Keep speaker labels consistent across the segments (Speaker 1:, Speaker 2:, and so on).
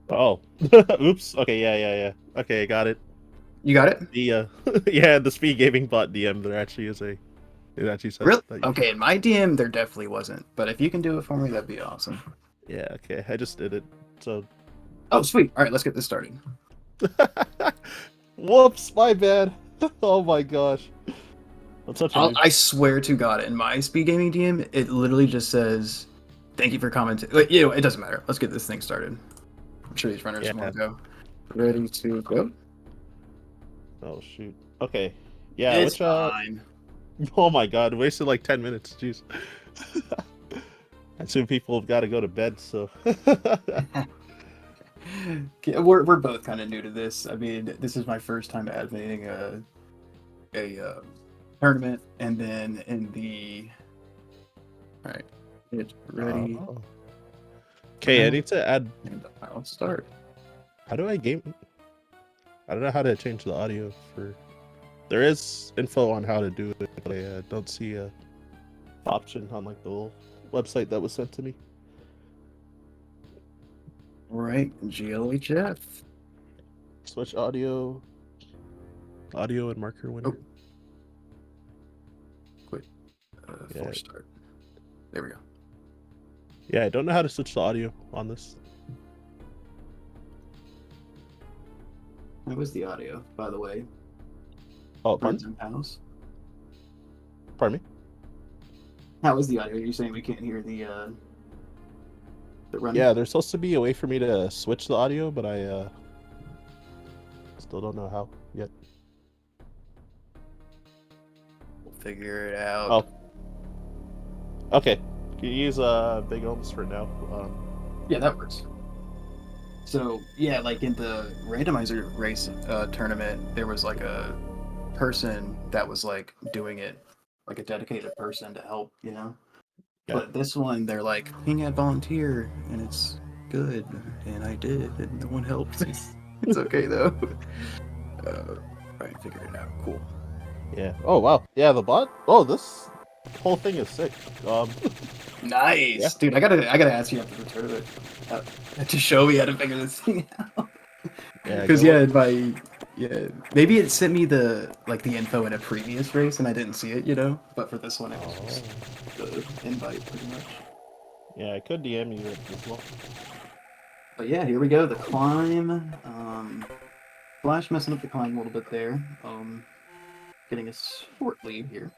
Speaker 1: Oh, oops. Okay, yeah. Okay, got it.
Speaker 2: You got it?
Speaker 1: The yeah, the speed gaming bot DM. There actually is a. It actually says
Speaker 2: Really?
Speaker 1: that you should.
Speaker 2: Okay, in my DM, there definitely wasn't. But if you can do it for me, that'd be awesome.
Speaker 1: Yeah. Okay, I just did it. So.
Speaker 2: Oh, sweet. All right, let's get this started.
Speaker 1: Whoops, my bad. Oh my gosh. That's such a noob.
Speaker 2: I swear to God, in my speed gaming DM, it literally just says, "Thank you for commenting." Like, it doesn't matter. Let's get this thing started. I'm sure these runners
Speaker 1: Yeah.
Speaker 2: want to go. Ready to go?
Speaker 1: Oh shoot. Okay. Yeah.
Speaker 2: It's
Speaker 1: Which
Speaker 2: fine.
Speaker 1: Oh my god, wasted like 10 minutes. Jeez. I assume people have got to go to bed, so.
Speaker 2: We're both kind of new to this. I mean, this is my first time admitting a tournament, and then in the all right, it's ready.
Speaker 1: Oh. Okay, I need to add.
Speaker 2: And I'll start.
Speaker 1: How do I game? I don't know how to change the audio for. There is info on how to do it, but I don't see a option on like the little website that was sent to me.
Speaker 2: All right, GLHF.
Speaker 1: Switch audio and marker winner.
Speaker 2: Oh. Quit. Force start. There we go.
Speaker 1: Yeah, I don't know how to switch the audio on this.
Speaker 2: That was the audio, by the way.
Speaker 1: Oh,
Speaker 2: Friends
Speaker 1: pardon?
Speaker 2: and pals.
Speaker 1: Pardon me?
Speaker 2: How was the audio? You're saying we can't hear the run?
Speaker 1: Yeah, there's supposed to be a way for me to switch the audio, but I still don't know how yet.
Speaker 2: We'll figure it out.
Speaker 1: Oh. Okay. You use big ohms for now.
Speaker 2: Yeah, that works. So yeah, like in the randomizer race tournament, there was like a person that was like doing it, like a dedicated person to help, you know.
Speaker 1: Yeah.
Speaker 2: But this one, they're like, "Ping at volunteer," and it's good, and I did, and no one helped. It's okay though. Right, figure it out. Cool.
Speaker 1: Yeah. Oh wow. Yeah, the bot. Oh, this whole thing is sick.
Speaker 2: Nice,
Speaker 1: Yeah.
Speaker 2: dude. I gotta ask you after the tournament to show me how to figure this thing out.
Speaker 1: Yeah.
Speaker 2: Because maybe it sent me the info in a previous race and I didn't see it, you know. But for this one, it was just the invite, pretty much.
Speaker 1: Yeah, I could DM you it as well.
Speaker 2: But yeah, here we go. The climb. Flash messing up the climb a little bit there. Getting a short lead here.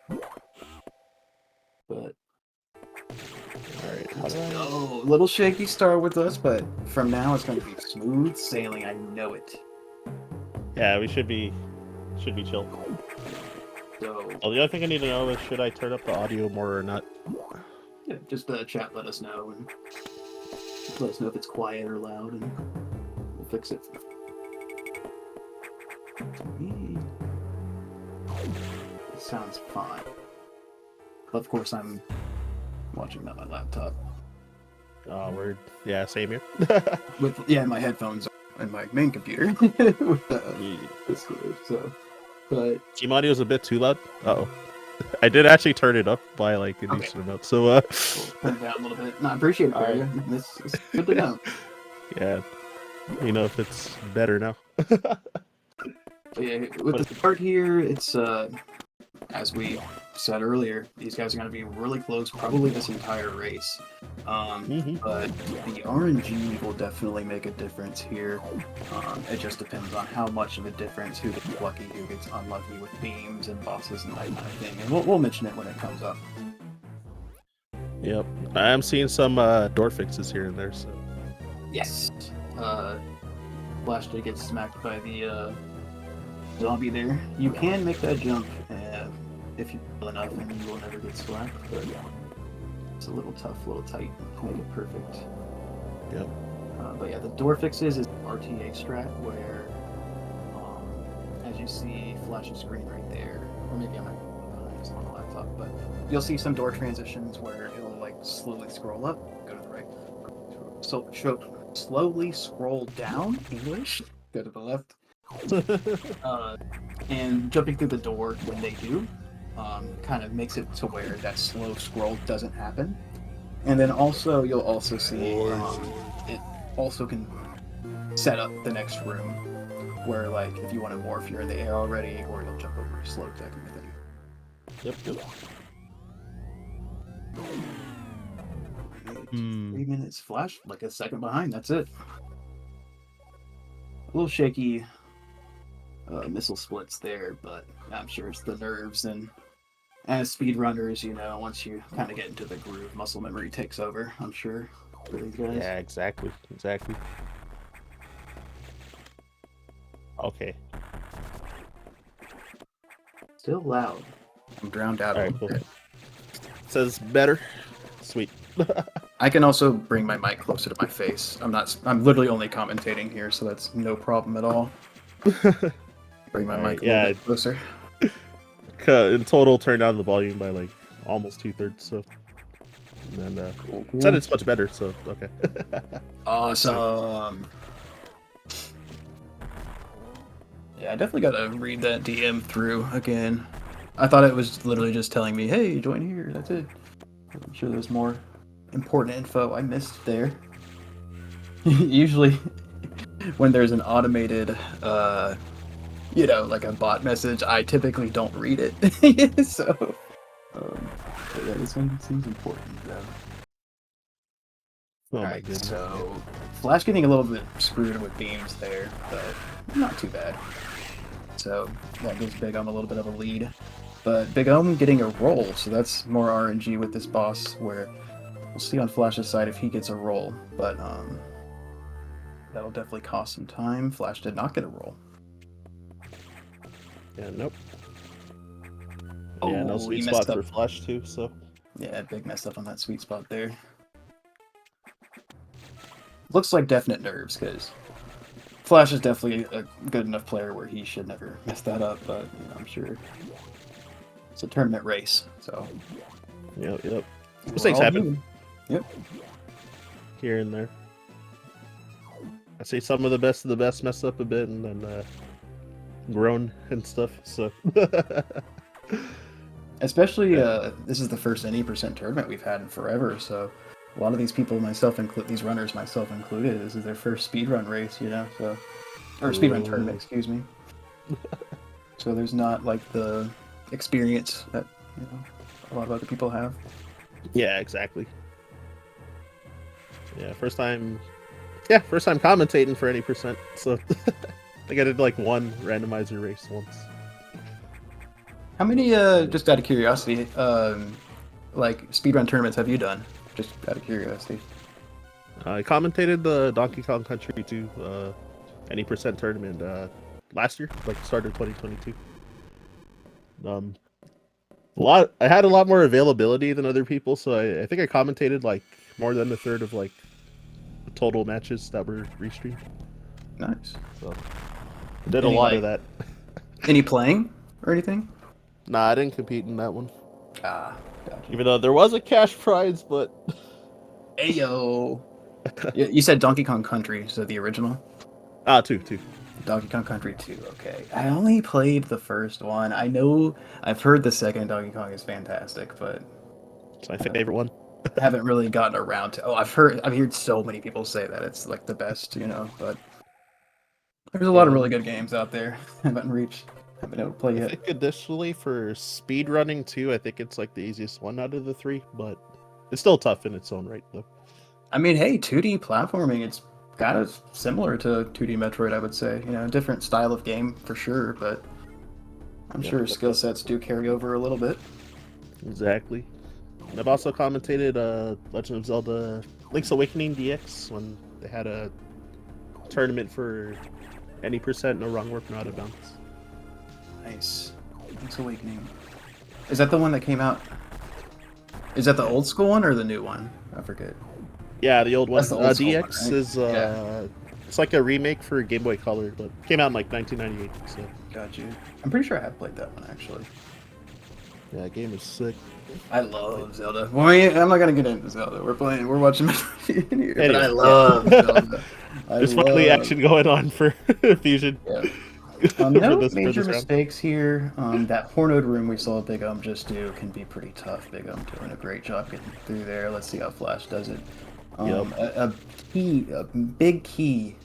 Speaker 2: But
Speaker 1: Alright, how do I...
Speaker 2: oh, little shaky start with us, but from now it's going to be smooth sailing. I know it.
Speaker 1: Yeah, we should be chill.
Speaker 2: So,
Speaker 1: Oh, the other thing I need to know is should I turn up the audio more or not?
Speaker 2: yeah, just chat, let us know, and let us know if it's quiet or loud, and we'll fix it. It sounds fine. Of course, I'm watching on my laptop.
Speaker 1: Oh, word. Yeah, same here.
Speaker 2: With my headphones and my main computer. With this so, but
Speaker 1: Team audio is a bit too loud. Uh-oh. I did actually turn it up by like a decent amount, so
Speaker 2: we'll turn it down a little bit. No, I appreciate it.
Speaker 1: All right.
Speaker 2: This is good to know.
Speaker 1: Yeah, you know if it's better now.
Speaker 2: But yeah, with the start here, it's as we said earlier, these guys are going to be really close, probably this entire race. But the RNG will definitely make a difference here. It just depends on how much of a difference, who gets lucky, who gets unlucky with beams and bosses and that kind of thing. And we'll mention it when it comes up.
Speaker 1: Yep, I am seeing some door fixes here and there. So
Speaker 2: yes, Flash did get smacked by the zombie there. You can make that jump if you feel enough, and you will never get slapped. But it's a little tough, a little tight. Make it perfect.
Speaker 1: Yep.
Speaker 2: But yeah, the door fixes is RTA strat where, as you see, Flash's screen right there, or maybe I'm not on the laptop, but you'll see some door transitions where it'll like slowly scroll up, go to the right, so slowly scroll down. English, go to the left. And jumping through the door when they do kind of makes it to where that slow scroll doesn't happen. And then also you'll also see it also can set up the next room where, like, if you want to morph, you're in the air already, or you'll jump over a slope, that kind of thing.
Speaker 1: Yep.
Speaker 2: 3 minutes flash, like a second behind. That's it. A little shaky missile splits there, but I'm sure it's the nerves, and as speedrunners, you know, once you kind of get into the groove, muscle memory takes over, I'm sure, for these guys.
Speaker 1: Yeah, exactly. Okay.
Speaker 2: Still loud. I'm drowned out.
Speaker 1: All right, cool. Says better. Sweet.
Speaker 2: I can also bring my mic closer to my face. I'm literally only commentating here, so that's no problem at all. Bring my mic a little bit closer.
Speaker 1: In total, turn down the volume by like almost 2/3. So, and then said it's much better. So okay.
Speaker 2: Awesome. Yeah, I definitely gotta read that DM through again. I thought it was literally just telling me, "Hey, join here." That's it. I'm sure there's more important info I missed there. Usually, when there's an automated, you know, like a bot message, I typically don't read it. So, but yeah, this one seems important though.
Speaker 1: Oh,
Speaker 2: Alright, so Flash getting a little bit screwed with beams there, but not too bad. So that gives Big Om a little bit of a lead. But Big Om getting a roll, so that's more RNG with this boss, where we'll see on Flash's side if he gets a roll, but that'll definitely cost some time. Flash did not get a roll.
Speaker 1: Yeah, nope.
Speaker 2: Oh,
Speaker 1: yeah, no sweet spot for Flash too, so.
Speaker 2: Yeah, big mess up on that sweet spot there. Looks like definite nerves, because Flash is definitely a good enough player where he should never mess that up, but you know, I'm sure it's a tournament race, so.
Speaker 1: Yep. Mistakes happen.
Speaker 2: Yep.
Speaker 1: Here and there. I see some of the best mess up a bit and then groan and stuff, so.
Speaker 2: Especially, this is the first any percent tournament we've had in forever, so a lot of these people, these runners, myself included, this is their first speedrun race, you know, so, or speedrun tournament, excuse me. So there's not like the experience that, you know, a lot of other people have.
Speaker 1: Yeah, exactly. Yeah, first time commentating for any percent, so I think I did like one randomizer race once.
Speaker 2: How many, just out of curiosity, like speedrun tournaments have you done? Just out of curiosity.
Speaker 1: I commentated the Donkey Kong Country 2 any percent tournament last year, like start of 2022. I had a lot more availability than other people, so I think I commentated like more than a third of like the total matches that were restreamed.
Speaker 2: Nice.
Speaker 1: So I did a lot of that.
Speaker 2: Any playing or anything?
Speaker 1: Nah, I didn't compete in that one.
Speaker 2: Ah, gotcha.
Speaker 1: Even though there was a cash prize, but
Speaker 2: Ayo. You said Donkey Kong Country, so the original?
Speaker 1: Two.
Speaker 2: Donkey Kong Country 2, okay. I only played the first one. I know I've heard the second Donkey Kong is fantastic, but
Speaker 1: it's my favorite one.
Speaker 2: Haven't really gotten around to. I've heard so many people say that it's like the best, you know, but there's a lot of really good games out there. Haven't been able to play yet.
Speaker 1: I think additionally for speedrunning too, I think it's like the easiest one out of the three, but it's still tough in its own right though.
Speaker 2: I mean, hey, 2D platforming, it's kind of similar to 2D Metroid, I would say. You know, different style of game for sure, but I'm sure skill sets do carry over a little bit.
Speaker 1: Exactly. And I've also commentated Legend of Zelda Link's Awakening DX when they had a tournament for any percent, no wrong work, no out of bounds.
Speaker 2: Nice. Link's Awakening. Is that the one that came out? Is that the old school one or the new one? I forget.
Speaker 1: Yeah, the old one.
Speaker 2: That's the old school
Speaker 1: DX
Speaker 2: one, right?
Speaker 1: is it's like a remake for Game Boy Color, but came out in like 1998. So.
Speaker 2: Got you. I'm pretty sure I have played that one actually.
Speaker 1: Yeah, that game is sick.
Speaker 2: I love Zelda. Well, I'm not gonna get into Zelda. We're watching Metroid here,
Speaker 1: anyway,
Speaker 2: but I love Zelda.
Speaker 1: There's finally action going on for Fusion.
Speaker 2: Yeah. No major mistakes here. That Hornode room we saw Big Om just do can be pretty tough. Big Om doing a great job getting through there. Let's see how Flash does it. A big key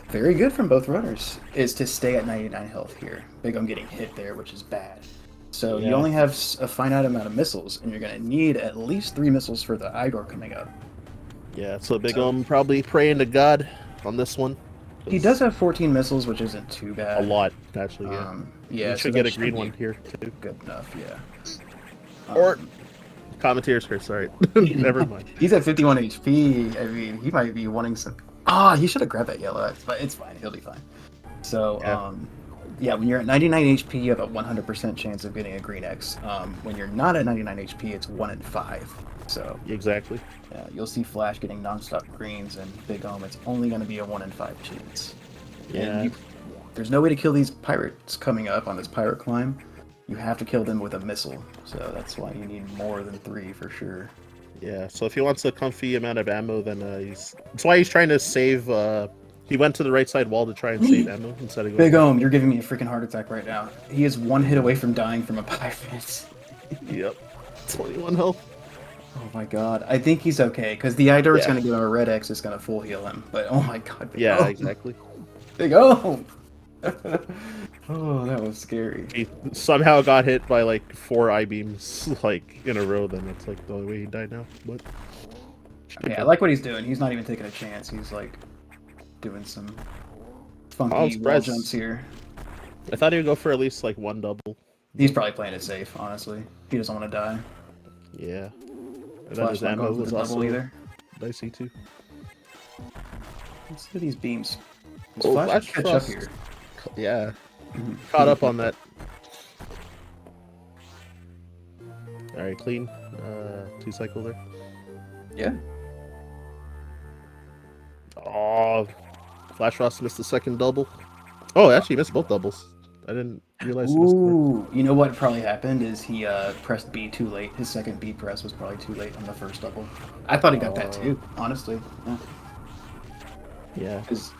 Speaker 2: Very good from both runners. Is to stay at 99 health here. Big I'm getting hit there, which is bad. So you
Speaker 1: Yeah.
Speaker 2: only have a finite amount of missiles, and you're going to need at least 3 missiles for the eye door coming up.
Speaker 1: Yeah, so Big probably praying to God on this one.
Speaker 2: He does have 14 missiles, which isn't too bad.
Speaker 1: A lot, actually, yeah.
Speaker 2: Yeah,
Speaker 1: you should get a green one here, too.
Speaker 2: Good enough, yeah.
Speaker 1: Or commentators curse, sorry. Never mind.
Speaker 2: He's at 51 HP. I mean, he might be wanting some... Ah, he should have grabbed that yellow, but it's fine. He'll be fine. So, yeah, when you're at 99 HP, you have a 100% chance of getting a green X. When you're not at 99 HP, it's 1 in 5. So
Speaker 1: exactly.
Speaker 2: Yeah, you'll see Flash getting non-stop greens, and Big it's only going to be a 1 in 5 chance.
Speaker 1: Yeah.
Speaker 2: There's no way to kill these pirates coming up on this pirate climb. You have to kill them with a missile, so that's why you need more than 3 for sure.
Speaker 1: Yeah, so if he wants a comfy amount of ammo, then that's why he's trying to save. He went to the right side wall to try and save ammo instead of going.
Speaker 2: Big you're giving me a freaking heart attack right now. He is 1 hit away from dying from a pirate.
Speaker 1: Yep, 21 health.
Speaker 2: Oh my god, I think he's okay because the Idor is going to give him a red X. It's going to full heal him. But oh my god, Big
Speaker 1: exactly.
Speaker 2: Big O. Oh, that was scary.
Speaker 1: He somehow got hit by like 4 I-beams like in a row. Then that's like the only way he died now. But
Speaker 2: yeah, I like what he's doing. He's not even taking a chance. He's like doing some funky wall jumps here.
Speaker 1: I thought he would go for at least like 1 double.
Speaker 2: He's probably playing it safe, honestly. He doesn't want to die.
Speaker 1: Yeah. And then his ammo was also dicey too.
Speaker 2: Let's do these beams.
Speaker 1: Flash
Speaker 2: catch up here.
Speaker 1: Yeah. Caught up on that. Alright, clean. 2 cycle there.
Speaker 2: Yeah.
Speaker 1: Oh, Flashfrost missed the second double. Oh, actually, he missed both doubles. I didn't realize he missed
Speaker 2: Ooh, you know what probably happened is he pressed B too late. His second B press was probably too late on the first double. I thought he got that too, honestly.
Speaker 1: Yeah.
Speaker 2: Because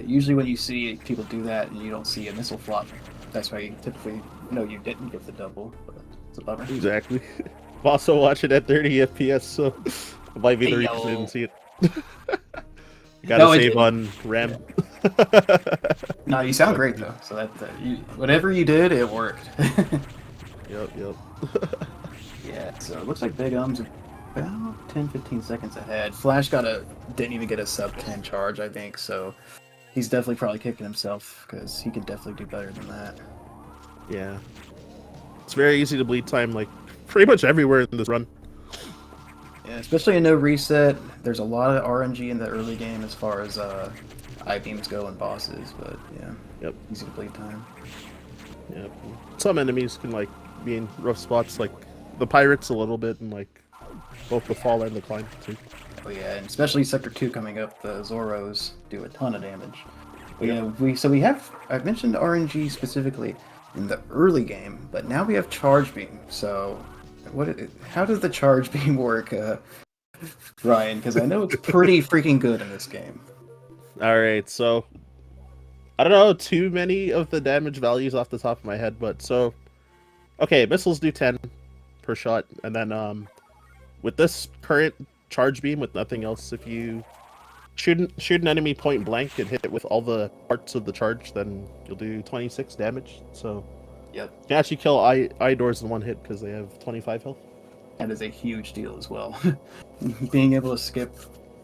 Speaker 2: usually when you see people do that and you don't see a missile flop, that's why you typically know you didn't get the double. But it's a bummer.
Speaker 1: Exactly. I'm also watching at 30 FPS, so it might be the reason I didn't see it. You gotta save on RAM.
Speaker 2: No, you sound great though. So that whatever you did, it worked.
Speaker 1: Yep.
Speaker 2: Yeah. So it looks like Big about 10-15 seconds ahead. Flash didn't even get a sub 10 charge, I think. So he's definitely probably kicking himself because he could definitely do better than that.
Speaker 1: Yeah. It's very easy to bleed time, like pretty much everywhere in this run.
Speaker 2: Yeah, especially in no reset. There's a lot of RNG in the early game as far as I-beams go and bosses, but yeah.
Speaker 1: Yep.
Speaker 2: Easy to bleed time.
Speaker 1: Yep. Some enemies can like be in rough spots, like the pirates a little bit, and like both the fall and the climb too.
Speaker 2: Oh yeah, and especially Sector 2 coming up, the Zoros do a ton of damage. But yeah, we have I've mentioned RNG specifically in the early game, but now we have Charge Beam. So how does the Charge Beam work, Ryan? Because I know it's pretty freaking good in this game.
Speaker 1: Alright, so I don't know too many of the damage values off the top of my head, but so okay, missiles do 10 per shot, and then with this current charge beam with nothing else, if you shoot an enemy point blank and hit it with all the parts of the charge, then you'll do 26 damage. So
Speaker 2: yep,
Speaker 1: you can actually kill eye doors in 1 hit because they have 25 health.
Speaker 2: That is a huge deal as well. Being able to skip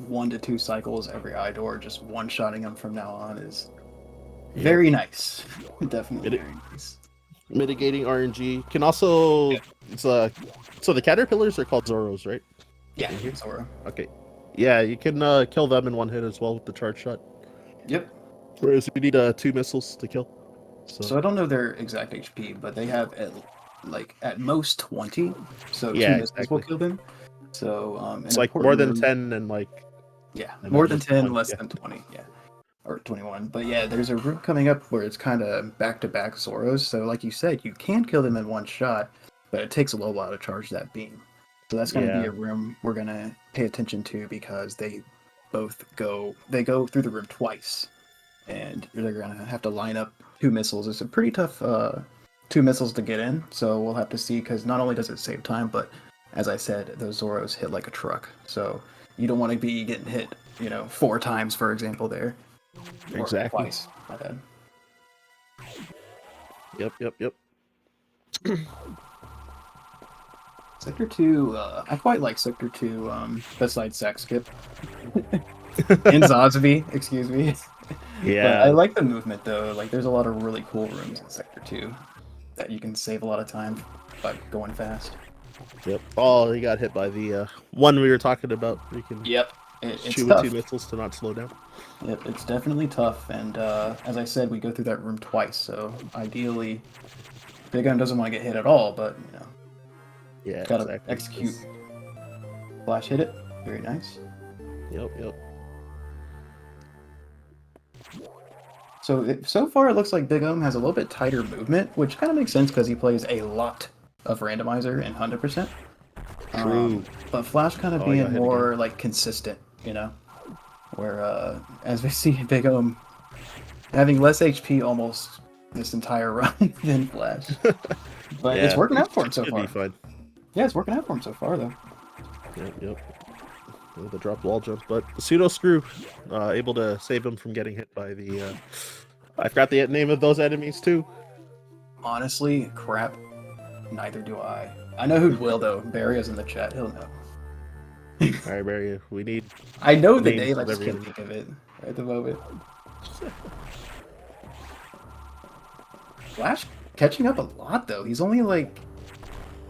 Speaker 2: 1 to 2 cycles every eye door, just one-shotting them from now on is very nice. Definitely very nice.
Speaker 1: Mitigating RNG can also so the caterpillars are called Zoros, right?
Speaker 2: Yeah, Zoro.
Speaker 1: Okay. Yeah, you can kill them in 1 hit as well with the charge shot.
Speaker 2: Yep.
Speaker 1: Whereas you need 2 missiles to kill. So
Speaker 2: I don't know their exact HP, but they have at most 20. So 2 missiles will kill them. So
Speaker 1: it's like more than 10 and like
Speaker 2: more than 10, less than 20. Yeah. Or 21. But yeah, there's a route coming up where it's kind of back-to-back Zoros. So like you said, you can kill them in 1 shot, but it takes a little while to charge that beam. So that's going to be a room we're going to pay attention to because they both go through the room twice. And they're going to have to line up 2 missiles. It's a pretty tough 2 missiles to get in. So we'll have to see because not only does it save time, but as I said, those Zoros hit like a truck. So you don't want to be getting hit, 4 times, for example, there. Or
Speaker 1: Exactly.
Speaker 2: twice, my bad.
Speaker 1: Yep.
Speaker 2: Sector 2, I quite like Sector 2, besides Sack Skip. And Zazby, excuse me. But I
Speaker 1: Yeah.
Speaker 2: like the movement, though. Like, there's a lot of really cool rooms in Sector 2 that you can save a lot of time by going fast.
Speaker 1: Yep. Oh, he got hit by the one we were talking about. We can
Speaker 2: Yep. It's
Speaker 1: shoot with
Speaker 2: tough.
Speaker 1: 2 missiles to not slow down.
Speaker 2: Yep, it's definitely tough. And as I said, we go through that room twice. So ideally, Big Gun doesn't want to get hit at all, but, you know,
Speaker 1: Yeah,
Speaker 2: gotta
Speaker 1: exactly.
Speaker 2: execute. Flash hit it. Very nice.
Speaker 1: Yep.
Speaker 2: So far, it looks like Big has a little bit tighter movement, which kind of makes sense because he plays a lot of randomizer and 100%.
Speaker 1: True.
Speaker 2: But Flash kind of
Speaker 1: Oh, I got
Speaker 2: being
Speaker 1: hit
Speaker 2: more
Speaker 1: again.
Speaker 2: like consistent, you know, where as we see Big having less HP almost this entire run than Flash, but
Speaker 1: Yeah,
Speaker 2: it's working out for him so
Speaker 1: should
Speaker 2: far.
Speaker 1: be fine.
Speaker 2: Yeah, it's working out for him so far though.
Speaker 1: Yep. The drop wall jump, but the pseudo screw able to save him from getting hit by the. I forgot the name of those enemies too.
Speaker 2: Honestly, crap. Neither do I. I know who will though. Barry is in the chat. He'll know.
Speaker 1: All right, Barry, we need.
Speaker 2: I know the
Speaker 1: names
Speaker 2: name. I
Speaker 1: of
Speaker 2: just
Speaker 1: every
Speaker 2: can't
Speaker 1: enemy.
Speaker 2: think of it at the moment. Flash catching up a lot though. He's only like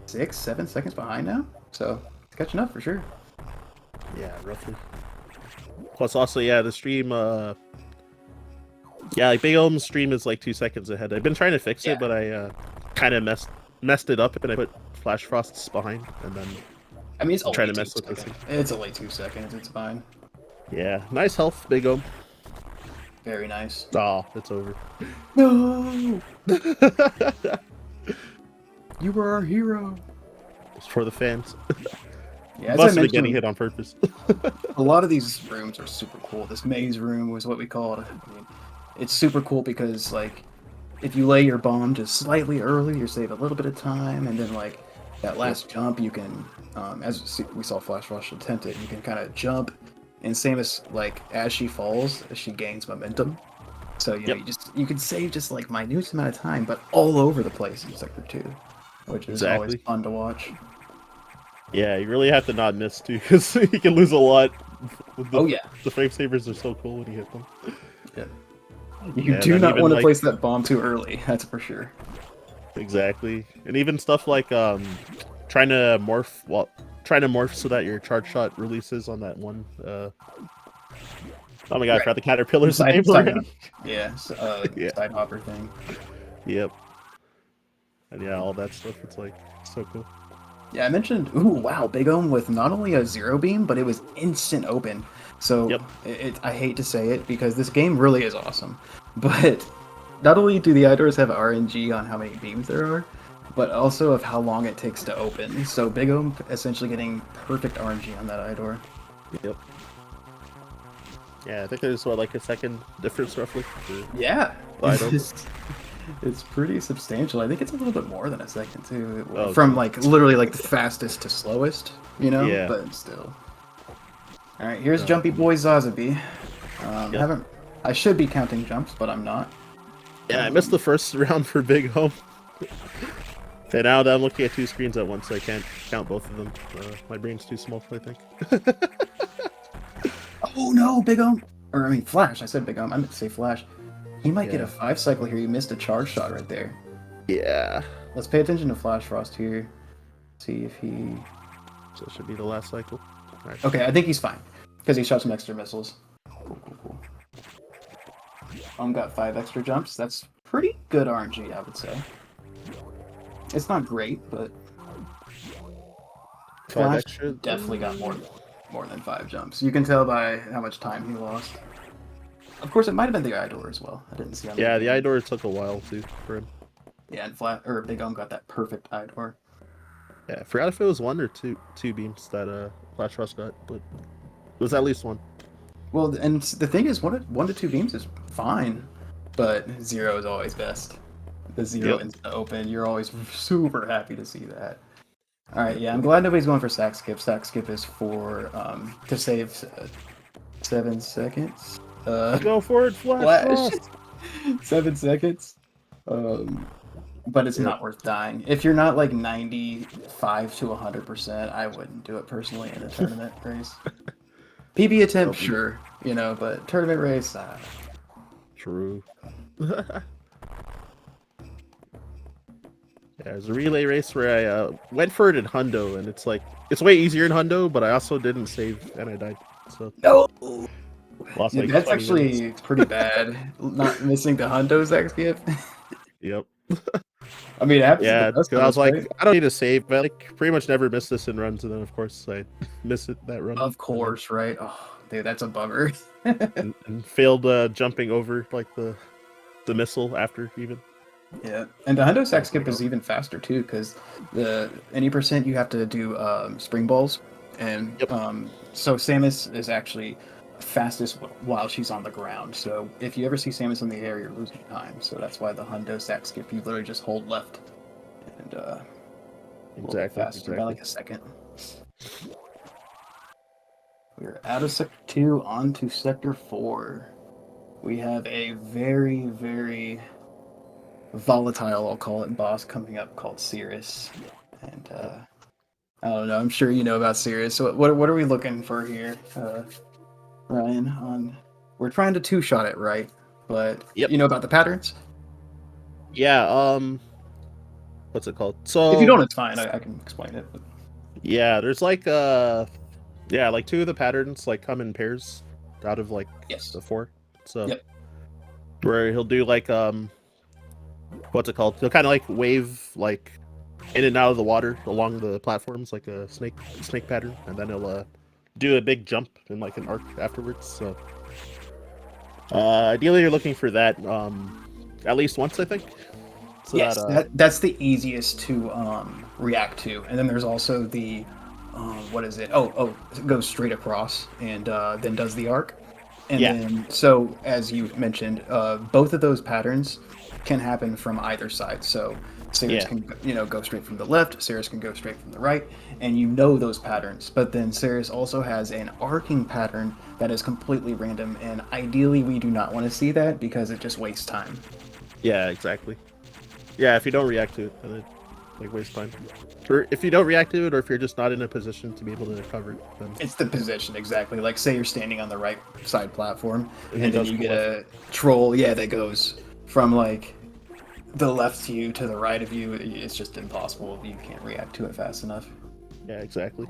Speaker 2: 6-7 seconds behind now, so he's catching up for sure.
Speaker 1: Yeah, roughly. Plus, also, yeah, the stream. Yeah, like Big Om's stream is like 2 seconds ahead. I've been trying to fix
Speaker 2: Yeah.
Speaker 1: it, but I kind of messed it up, and I put Flashfrosts behind, and then
Speaker 2: I mean, it's
Speaker 1: I'm
Speaker 2: only
Speaker 1: trying to
Speaker 2: 2
Speaker 1: mess with this.
Speaker 2: seconds. It's only 2 seconds. It's fine.
Speaker 1: Yeah, nice health, Big Om.
Speaker 2: Very nice.
Speaker 1: Oh, it's over.
Speaker 2: No, you were our hero.
Speaker 1: It's for the fans.
Speaker 2: Yeah, as
Speaker 1: Must
Speaker 2: I
Speaker 1: have been getting
Speaker 2: mentioned,
Speaker 1: hit on purpose.
Speaker 2: a lot of these rooms are super cool. This maze room was what we called. I mean, it's super cool because like, if you lay your bomb just slightly early, you save a little bit of time, and then like that last jump, you can, as we saw Flashfrost attempt it, you can kind of jump, and same as like as she falls, she gains momentum. So you know, you can save just like minute amount of time, but all over the place in Sector 2, which is always
Speaker 1: Exactly.
Speaker 2: fun to watch.
Speaker 1: Yeah, you really have to not miss too, because you can lose a lot.
Speaker 2: Oh yeah,
Speaker 1: The frame savers are so cool when you hit them.
Speaker 2: yeah. You
Speaker 1: Yeah,
Speaker 2: do
Speaker 1: and
Speaker 2: not
Speaker 1: even,
Speaker 2: want to
Speaker 1: like-
Speaker 2: place that bomb too early. That's for sure.
Speaker 1: Exactly, and even stuff like trying to morph so that your charge shot releases on that one. Oh my god, I forgot the caterpillar's name already.
Speaker 2: Yeah,
Speaker 1: Yeah.
Speaker 2: side hopper thing.
Speaker 1: Yep. And yeah, all that stuff. It's like so cool.
Speaker 2: Yeah, I mentioned. Ooh, wow, Big Ohm with not only a zero beam, but it was instant open. So I hate to say it because this game really is awesome, but not only do the idoors have RNG on how many beams there are, but also of how long it takes to open. So Big Ohm essentially getting perfect RNG on that idor.
Speaker 1: Yep. Yeah, I think there's like a second difference roughly.
Speaker 2: Yeah,
Speaker 1: Idor.
Speaker 2: it's pretty substantial. I think it's a little bit more than a second too.
Speaker 1: Oh,
Speaker 2: From
Speaker 1: okay.
Speaker 2: like literally like the fastest to slowest, you know.
Speaker 1: Yeah.
Speaker 2: But still. All right, here's Jumpy Boy Zazabi. I should be counting jumps, but I'm not.
Speaker 1: Yeah, I missed the first round for Big Home. Okay, now that I'm looking at 2 screens at once, I can't count both of them. My brain's too small, I think.
Speaker 2: Oh no, Big Ohm! Or I mean Flash. I said Big Ohm. I meant to say Flash. He might get
Speaker 1: Yeah.
Speaker 2: a 5 cycle here. You missed a charge shot right there.
Speaker 1: Yeah.
Speaker 2: Let's pay attention to Flashfrost here. See if he.
Speaker 1: So it should be the last cycle. Alright.
Speaker 2: Okay, I think he's fine because he shot some extra missiles. Cool. Got 5 extra jumps. That's pretty good RNG, I would say. It's not great, but
Speaker 1: 5
Speaker 2: Flash
Speaker 1: extra.
Speaker 2: definitely got more than 5 jumps. You can tell by how much time he lost. Of course, it might have been the Idor as well. I didn't see how many.
Speaker 1: Yeah, the Idor took a while too for him.
Speaker 2: Yeah, and Big Ohm got that perfect Idor.
Speaker 1: Yeah, I forgot if it was 1 or 2 beams that Flashfrost got, but it was at least 1.
Speaker 2: Well, and the thing is, 1 to 2 beams is fine, but 0 is always best. The 0 into the open, you're always super happy to see that. All right, yeah, I'm glad nobody's going for Sack Skip. Sack Skip is for to save 7 seconds.
Speaker 1: Go for it,
Speaker 2: Flash.
Speaker 1: Flashfrost.
Speaker 2: 7 seconds. But it's not worth dying. If you're not like 95 to 100%, I wouldn't do it personally in a tournament race. PB attempt, sure, you know, but tournament race,
Speaker 1: True. Yeah, there's a relay race where I went for it in Hundo, and it's like it's way easier in Hundo, but I also didn't save and I died. So
Speaker 2: no,
Speaker 1: lost like
Speaker 2: that's
Speaker 1: 20
Speaker 2: actually
Speaker 1: minutes.
Speaker 2: pretty bad. Not missing the Hundo's X gift.
Speaker 1: Yep.
Speaker 2: I mean, it happens to
Speaker 1: Yeah,
Speaker 2: the best
Speaker 1: because
Speaker 2: of
Speaker 1: I
Speaker 2: us,
Speaker 1: was like,
Speaker 2: right?
Speaker 1: I don't need to save, but I like pretty much never miss this in runs, and then of course I miss it that run.
Speaker 2: Of course, right? Oh, dude, that's a bummer.
Speaker 1: And failed jumping over like the missile after even.
Speaker 2: Yeah, and the Hundo sack skip is even faster too, because the any percent you have to do spring balls, and
Speaker 1: Yep.
Speaker 2: so Samus is actually fastest while she's on the ground. So if you ever see Samus in the air, you're losing time. So that's why the Hundo sack skip, you literally just hold left, and a little bit faster by like a second. We're out of Sector 2 onto Sector 4. We have a very, very volatile, I'll call it, boss coming up called Cirrus. And I don't know, I'm sure you know about Cirrus. So what are we looking for here, Ryan? We're trying to two-shot it, right? But you know about the patterns?
Speaker 1: Yeah, what's it called? So
Speaker 2: if you don't, it's fine. I can explain it. But...
Speaker 1: yeah, there's like like 2 of the patterns like come in pairs out of like the 4. So where he'll do like what's it called? He'll kind of like wave like in and out of the water along the platforms like a snake pattern, and then he'll do a big jump in like an arc afterwards. So ideally you're looking for that at least once, I think. So
Speaker 2: yes, that's the easiest to react to. And then there's also the what is it? Oh, it goes straight across and then does the arc. And then, so as you mentioned, both of those patterns can happen from either side. So Cirrus can, go straight from the left, Cirrus can go straight from the right, and you know those patterns. But then Cirrus also has an arcing pattern that is completely random, and ideally we do not want to see that because it just wastes time.
Speaker 1: Yeah, exactly. Yeah, if you don't react to it, then it like wastes time. Or if you don't react to it, or if you're just not in a position to be able to cover it, then
Speaker 2: it's the position, exactly. Like say you're standing on the right side platform, and then you get a troll, that goes from like the left to you to the right of you. It's just impossible. You can't react to it fast enough.
Speaker 1: Yeah, exactly.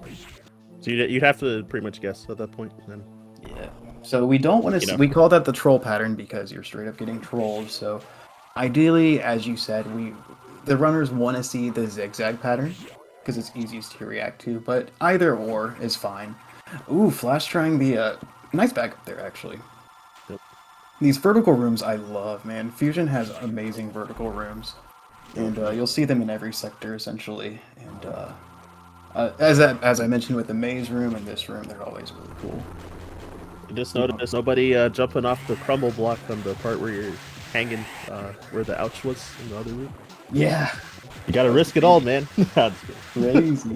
Speaker 1: So you'd have to pretty much guess at that point then.
Speaker 2: Yeah. So we don't want to. We call that the troll pattern because you're straight up getting trolled. So ideally, as you said, the runners want to see the zigzag pattern because it's easiest to react to. But either or is fine. Ooh, Flash trying the nice back up there actually.
Speaker 1: Yep.
Speaker 2: These vertical rooms I love, man. Fusion has amazing vertical rooms, and you'll see them in every sector essentially. And as I mentioned with the maze room and this room, they're always really cool.
Speaker 1: You just noticed nobody jumping off the crumble block on the part where you're hanging, where the ouch was in the other room.
Speaker 2: Yeah.
Speaker 1: You gotta risk it all, man.
Speaker 2: Crazy.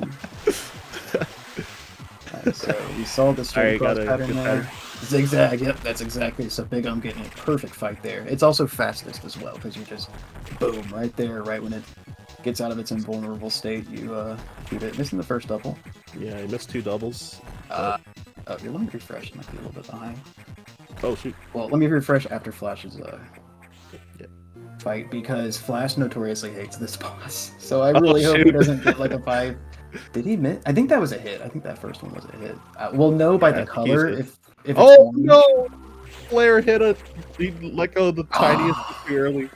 Speaker 2: So we saw the straight cross pattern there. Zigzag, yep, that's exactly. So Big I'm getting a perfect fight there. It's also fastest as well, because you just, boom, right there, right when it gets out of its invulnerable state, you shoot it. Missing the first double.
Speaker 1: Yeah, I missed 2 doubles.
Speaker 2: Oh, here, let me refresh. I might be a little bit behind.
Speaker 1: Oh, shoot.
Speaker 2: Well, let me refresh after Flash's fight, because Flash notoriously hates this boss. So I really hope he doesn't get like a 5. Did he miss? I think that was a hit. I think that first one was a hit. We'll know by the color if it's orange.
Speaker 1: No! Flare hit it. He let go of the tiniest too early.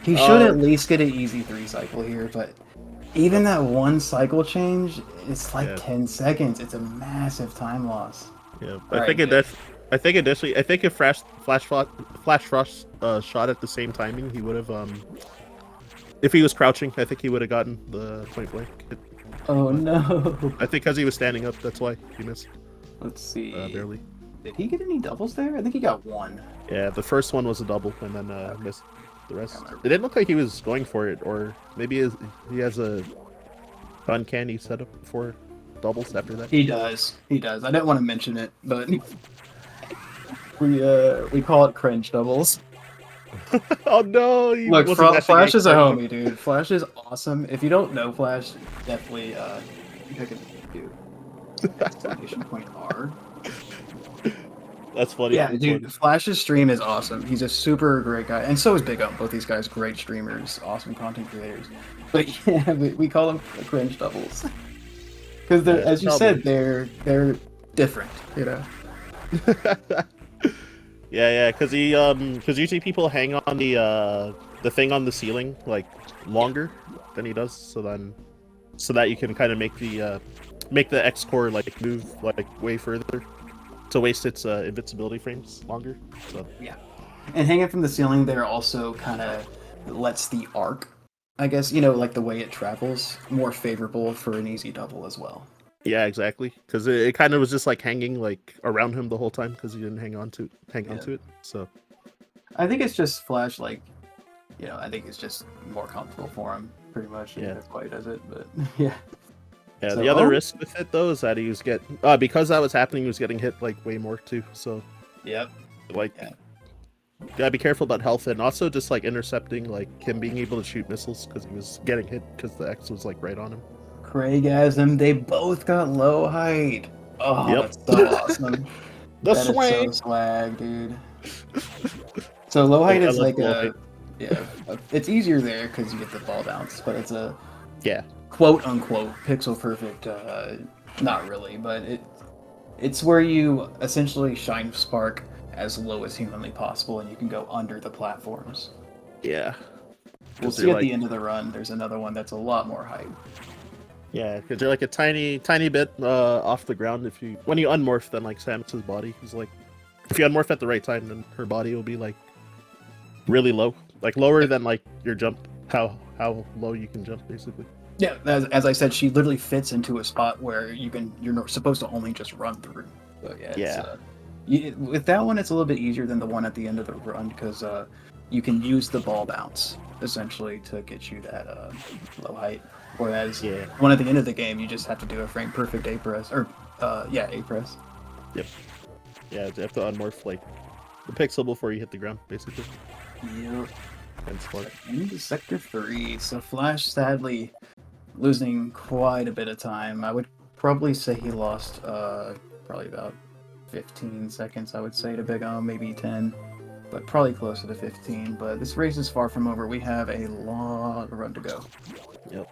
Speaker 2: He should at least get an easy 3 cycle here, but even that 1 cycle change, it's like 10 seconds. It's a massive time loss.
Speaker 1: Yeah, I think if Flashfrost shot at the same timing, he would have if he was crouching, I think he would have gotten the point blank hit.
Speaker 2: Oh no!
Speaker 1: I think because he was standing up, that's why he missed.
Speaker 2: Let's see.
Speaker 1: Barely.
Speaker 2: Did he get any doubles there? I think he got 1.
Speaker 1: Yeah, the first one was a double, and then missed the rest. It didn't look like he was going for it, or maybe he has a uncanny setup for doubles after that.
Speaker 2: He does. I didn't want to mention it, but We call it cringe doubles.
Speaker 1: Oh no! He
Speaker 2: Look,
Speaker 1: wasn't actually
Speaker 2: Flash is a
Speaker 1: getting
Speaker 2: homie, dude. Flash is awesome. If you don't know Flash, definitely pick a dude. Exclamation point R.
Speaker 1: That's funny.
Speaker 2: Yeah,
Speaker 1: That's
Speaker 2: dude.
Speaker 1: funny.
Speaker 2: Flash's stream is awesome. He's a super great guy, and so is Big Up. Both these guys, great streamers, awesome content creators. But yeah, we call them cringe doubles because they're, as you said, they're different. You know.
Speaker 1: Yeah, because usually people hang on the thing on the ceiling like longer than he does, so that you can kind of make the X core like move like way further to waste its invincibility frames longer. So
Speaker 2: yeah, and hanging from the ceiling there also kind of lets the arc, I guess, like the way it travels, more favorable for an easy double as well.
Speaker 1: Yeah, exactly. Because it kind of was just like hanging like around him the whole time because he didn't hang onto it. So
Speaker 2: I think it's just Flash, like, I think it's just more comfortable for him, pretty much.
Speaker 1: Yeah,
Speaker 2: that's why he does it. But yeah.
Speaker 1: Yeah.
Speaker 2: So,
Speaker 1: the other risk with it though is that he was because that was happening, he was getting hit like way more too. So
Speaker 2: yep.
Speaker 1: Like, gotta be careful about health and also just like intercepting, like him being able to shoot missiles because he was getting hit because the X was like right on him.
Speaker 2: Craigasm, they both got low height. Oh,
Speaker 1: Yep.
Speaker 2: that's so awesome.
Speaker 1: The
Speaker 2: that
Speaker 1: swing.
Speaker 2: is so swag, dude. So low height is like it's easier there because you get the ball bounce, but it's a quote unquote pixel perfect. Not really, but it's where you essentially shine spark as low as humanly possible, and you can go under the platforms.
Speaker 1: Yeah.
Speaker 2: We'll see at the end of the run. There's another one that's a lot more height.
Speaker 1: Yeah, because they're like a tiny bit off the ground. When you unmorph, then like Samus's body is like, if you unmorph at the right time, then her body will be like really low, like lower than like your jump, how low you can jump basically.
Speaker 2: Yeah, as I said, she literally fits into a spot where you're supposed to only just run through. So with that one, it's a little bit easier than the one at the end of the run because you can use the ball bounce essentially to get you that low height. Whereas one at the end of the game, you just have to do a frame perfect A press or A press.
Speaker 1: Yep. Yeah, you have to unmorph like the pixel before you hit the ground, basically.
Speaker 2: Yep.
Speaker 1: And smart.
Speaker 2: Into Sector 3. So Flash sadly losing quite a bit of time. I would probably say he lost probably about 15 seconds, I would say, to Big O, maybe 10. But probably closer to 15. But this race is far from over. We have a long run to go.
Speaker 1: Yep.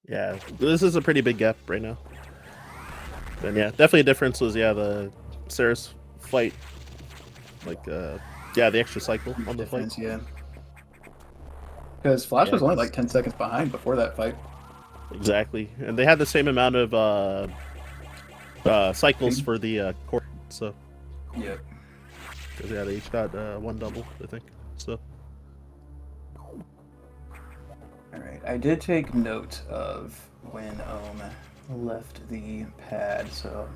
Speaker 1: Yeah, this is a pretty big gap right now. And yeah, definitely a difference was the Sarah's fight. Like the extra cycle on the fight.
Speaker 2: Yeah. Because Flash was only like 10 seconds behind before that fight.
Speaker 1: Exactly. And they had the same amount of cycles for the core, so.
Speaker 2: Yeah.
Speaker 1: Because they each got one double, I think. So.
Speaker 2: Alright, I did take note of when left the pad, so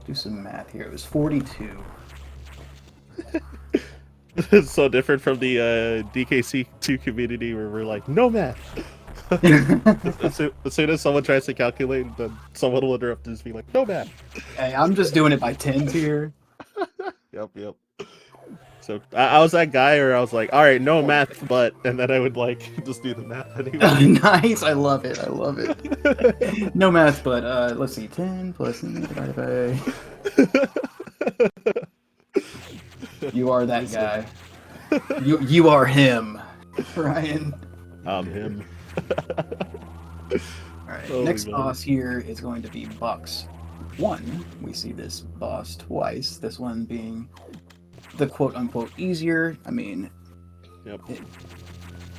Speaker 2: do some math here. It was 42.
Speaker 1: It's so different from the DKC2 community where we're like, no math. As soon as someone tries to calculate, then someone will interrupt and just be like, no math.
Speaker 2: Hey, I'm just doing it by tens here.
Speaker 1: Yep. So I was that guy where I was like, all right, no math, but, and then I would like just do the math anyway.
Speaker 2: Nice, I love it. No math, but let's see, 10 plus divided by. You are that guy. You are him, Ryan.
Speaker 1: I'm him.
Speaker 2: Alright, next boss here is going to be Box 1. We see this boss twice, this one being the quote-unquote easier. I mean,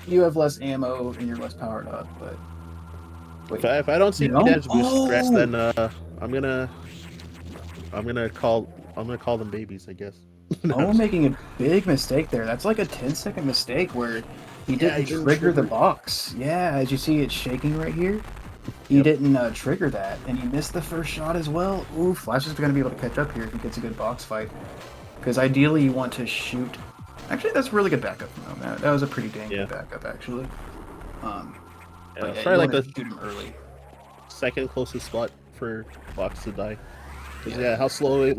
Speaker 2: you have less ammo and you're less powered up, but... Wait,
Speaker 1: if I don't see damage boost stress, then I'm gonna call them babies, I guess.
Speaker 2: I'm making a big mistake there. That's like a 10-second mistake where he didn't trigger the box. Yeah, as you see, it's shaking right here. He didn't trigger that, and he missed the first shot as well. Ooh, Flash is going to be able to catch up here if he gets a good box fight. Because ideally you want to shoot... Actually, that's a really good backup from him. That was a pretty dang good backup, actually. But
Speaker 1: probably like the
Speaker 2: shoot him early.
Speaker 1: Second closest spot for Box to die. Because how slow it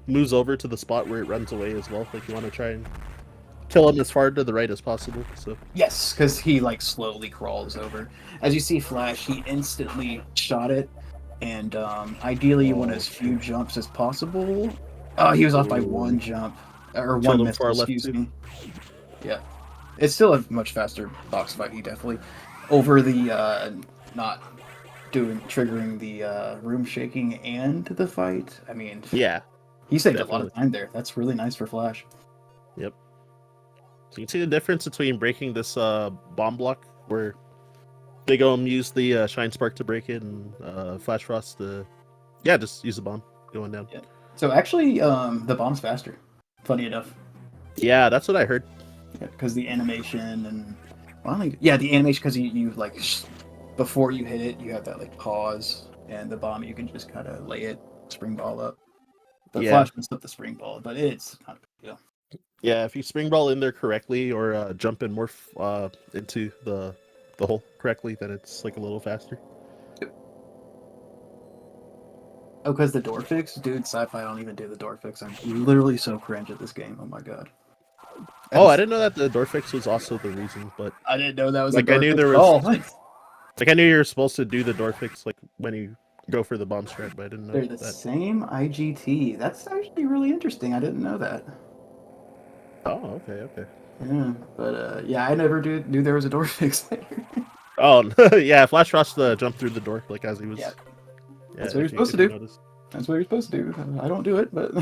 Speaker 1: moves over to the spot where it runs away as well. Like you want to try and kill him as far to the right as possible. So
Speaker 2: Yes, because he like slowly crawls over. As you see Flash, he instantly shot it, and ideally you want as few jumps as possible. Oh, he was off by one jump or
Speaker 1: killed
Speaker 2: one
Speaker 1: him
Speaker 2: missile.
Speaker 1: far left
Speaker 2: Excuse
Speaker 1: too.
Speaker 2: me. Yeah, it's still a much faster box fight. He definitely over the not triggering the room shaking and the fight. I mean,
Speaker 1: Yeah,
Speaker 2: he saved a
Speaker 1: definitely.
Speaker 2: lot of time there. That's really nice for Flash.
Speaker 1: Yep. So you can see the difference between breaking this bomb block, where Big Ohm used the Shine Spark to break it, and Flashfrost to just use the bomb going down.
Speaker 2: Yeah. So actually, the bomb's faster. Funny enough.
Speaker 1: Yeah, that's what I heard.
Speaker 2: Because the animation and the animation because you like before you hit it, you have that like pause, and the bomb you can just kind of lay it spring ball up. The Flash messed up the spring ball, but it's kind of a big deal.
Speaker 1: Yeah, if you spring ball in there correctly or jump in more into the hole correctly, then it's like a little faster.
Speaker 2: Oh, because the door fix, dude. Sci-fi don't even do the door fix. I'm literally so cringe at this game. Oh my god.
Speaker 1: Oh, I didn't know that the door fix was also the reason, but
Speaker 2: I didn't know that was
Speaker 1: like
Speaker 2: a door
Speaker 1: I knew
Speaker 2: fix
Speaker 1: there
Speaker 2: at all.
Speaker 1: was like I knew you were supposed to do the door fix like when you go for the bomb strat, but I didn't know
Speaker 2: They're the same IGT. That's actually really interesting. I didn't know that.
Speaker 1: Oh, okay.
Speaker 2: Yeah, but yeah, I never knew there was a door fix there.
Speaker 1: Oh, yeah, Flashfrost jumped through the door like as he was.
Speaker 2: Yeah.
Speaker 1: Yeah,
Speaker 2: That's what you're supposed to do.
Speaker 1: Notice.
Speaker 2: That's what you're supposed to do. I don't do it, but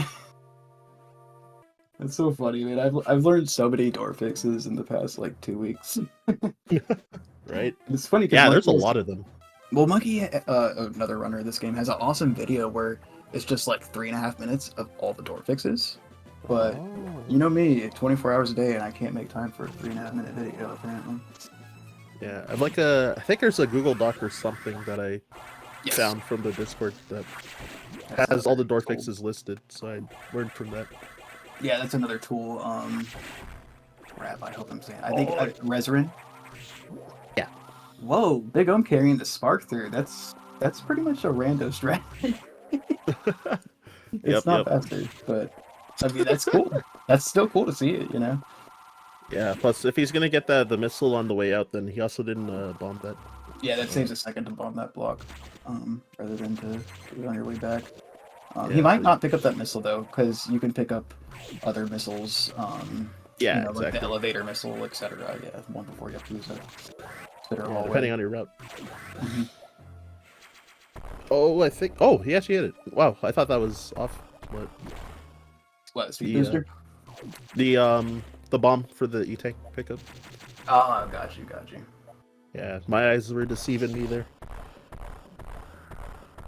Speaker 2: it's so funny, man. I've learned so many door fixes in the past like 2 weeks.
Speaker 1: Right?
Speaker 2: It's funny.
Speaker 1: Yeah, there's a lot of them.
Speaker 2: Well, Monkey, another runner of this game, has an awesome video where it's just like 3.5 minutes of all the door fixes. But you know me, 24 hours a day, and I can't make time for a 3.5 minute video apparently.
Speaker 1: Yeah, I think there's a Google Doc or something that I found from the Discord that has all the door fixes listed, so I learned from that.
Speaker 2: Yeah, that's another tool. Crap, I hope I'm saying. I think Rezarin.
Speaker 1: Yeah.
Speaker 2: Whoa, Big Ohm carrying the spark through. That's pretty much a rando strategy. It's not faster, but I mean that's cool. That's still cool to see it, you know.
Speaker 1: Yeah. Plus, if he's gonna get the missile on the way out, then he also didn't bomb that.
Speaker 2: Yeah, that saves a second to bomb that block, rather than to do it on your way back. He might not pick up that missile though, because you can pick up other missiles.
Speaker 1: Exactly.
Speaker 2: Like the elevator missile, etc. Yeah, one before you have to use it.
Speaker 1: Depending on your route.
Speaker 2: Mm-hmm.
Speaker 1: Oh, I think. Oh, he actually hit it. Wow, I thought that was off.
Speaker 2: What speed booster?
Speaker 1: The bomb for the E-tank pickup.
Speaker 2: Oh, got you.
Speaker 1: Yeah, my eyes were deceiving me there.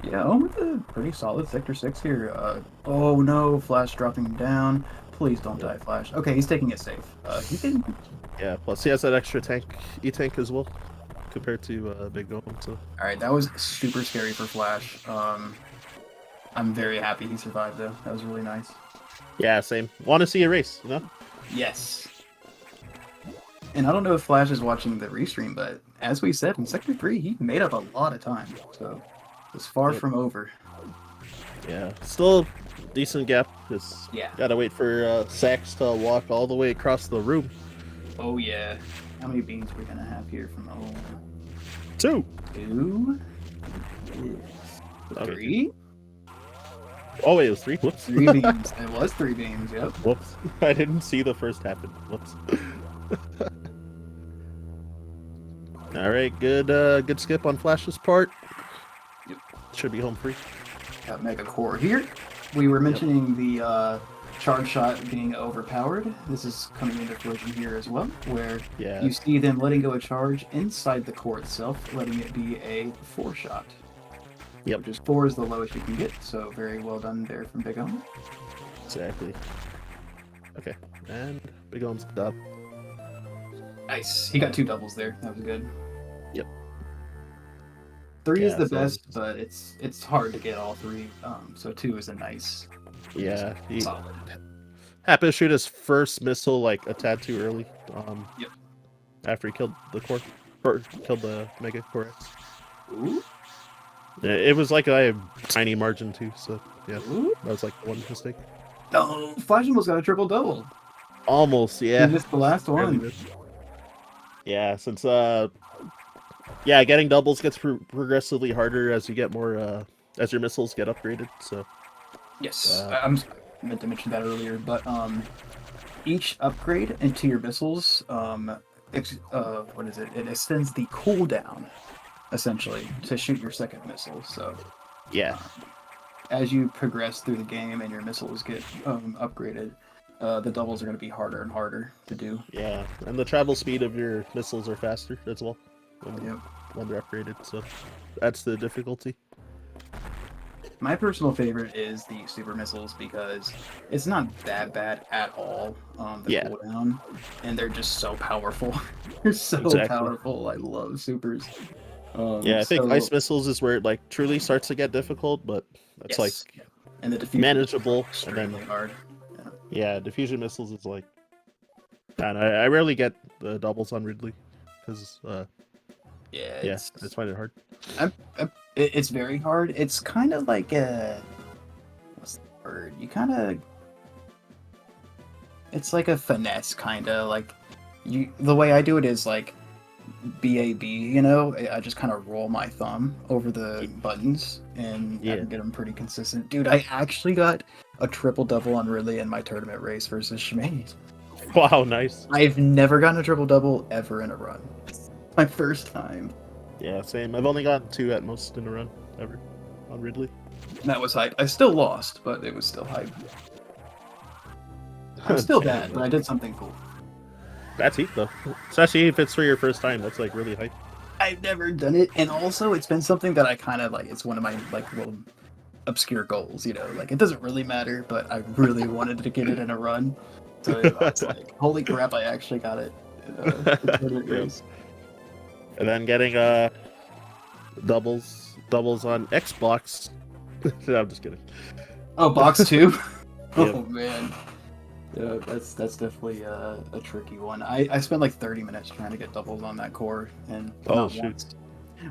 Speaker 2: Yeah, with a pretty solid Sector 6 here. Oh no, Flash dropping down. Please don't die, Flash. Okay, he's taking it safe. He can...
Speaker 1: Yeah, plus he has that extra E-tank as well, compared to Big Ohm, so...
Speaker 2: Alright, that was super scary for Flash. I'm very happy he survived, though. That was really nice.
Speaker 1: Yeah, same. Want to see a race, you know?
Speaker 2: Yes. And I don't know if Flash is watching the restream, but as we said, in Sector 3, he made up a lot of time, so it's far from over.
Speaker 1: Yeah, still decent gap. Just gotta wait for Sax to walk all the way across the room.
Speaker 2: Oh yeah. How many beans are we gonna have here from the hole?
Speaker 1: 2.
Speaker 2: 2?
Speaker 1: Okay.
Speaker 2: 3?
Speaker 1: Oh wait, it was 3? Whoops.
Speaker 2: 3 beams. It was 3 beams, yep.
Speaker 1: Whoops. I didn't see the first happen. Whoops. Alright, good skip on Flash's part.
Speaker 2: Yep.
Speaker 1: Should be home free.
Speaker 2: Got Mega Core here. We were mentioning the charge shot being overpowered. This is coming into fruition here as well, where you see them letting go a charge inside the core itself, letting it be a 4 shot.
Speaker 1: Yep.
Speaker 2: Which is 4 is the lowest you can get, so very well done there from Big Ohm.
Speaker 1: Exactly. Okay, and Big Ohm's up.
Speaker 2: Nice. He got 2 doubles there. That was good.
Speaker 1: Yep.
Speaker 2: 3 is the best, but it's hard to get all 3. So 2 is a nice.
Speaker 1: Yeah.
Speaker 2: Solid.
Speaker 1: Happened to shoot his first missile like a tad too early.
Speaker 2: Yep.
Speaker 1: After he killed the core, or killed the Mega Core X.
Speaker 2: Ooh.
Speaker 1: Yeah, it was like a tiny margin too. So yeah,
Speaker 2: Ooh.
Speaker 1: that was like one mistake.
Speaker 2: Oh, Flash almost got a triple double.
Speaker 1: Almost, yeah.
Speaker 2: He missed the last
Speaker 1: Barely
Speaker 2: one.
Speaker 1: missed. Yeah, since yeah, getting doubles gets progressively harder as you get more as your missiles get upgraded. So
Speaker 2: Yes, I meant to mention that earlier, but each upgrade into your missiles, what is it? It extends the cooldown essentially to shoot your second missile. So
Speaker 1: yeah,
Speaker 2: as you progress through the game and your missiles get upgraded, the doubles are going to be harder and harder to do.
Speaker 1: yeah, and the travel speed of your missiles are faster as well
Speaker 2: Yep.
Speaker 1: when they're upgraded. So that's the difficulty.
Speaker 2: My personal favorite is the super missiles because it's not that bad at all. The
Speaker 1: Yeah.
Speaker 2: cooldown, and they're just so powerful. They're so
Speaker 1: Exactly.
Speaker 2: powerful. I love supers.
Speaker 1: Yeah, I think
Speaker 2: so-
Speaker 1: ice missiles is where it like truly starts to get difficult, but it's like
Speaker 2: and the diffusion
Speaker 1: manageable.
Speaker 2: is extremely hard.
Speaker 1: Yeah, diffusion missiles is like, man, I rarely get the doubles on Ridley because
Speaker 2: Yeah,
Speaker 1: yeah, I just find it hard.
Speaker 2: It's very hard. It's kind of like a what's the word? You kind of it's like a finesse kind of like the way I do it is like BAB, you know, I just kind of roll my thumb over the buttons and I can get them pretty consistent. Dude, I actually got a triple double on Ridley in my tournament race versus Schmade.
Speaker 1: Wow, nice.
Speaker 2: I've never gotten a triple double ever in a run. My first time.
Speaker 1: Yeah, same. I've only gotten 2 at most in a run ever on Ridley.
Speaker 2: That was hype. I still lost, but it was still hype. I'm still bad, but I did something cool.
Speaker 1: That's heat though, especially if it's for your first time. That's like really hype.
Speaker 2: I've never done it, and also it's been something that I kind of like. It's one of my like little obscure goals, you know. Like it doesn't really matter, but I really wanted to get it in a run. So it's like, holy crap! I actually got it. Race.
Speaker 1: And then getting doubles on Xbox. No, I'm just kidding.
Speaker 2: Oh, box 2.
Speaker 1: Yep.
Speaker 2: Oh man. Yeah, that's definitely a tricky one. I spent like 30 minutes trying to get doubles on that core, and not once.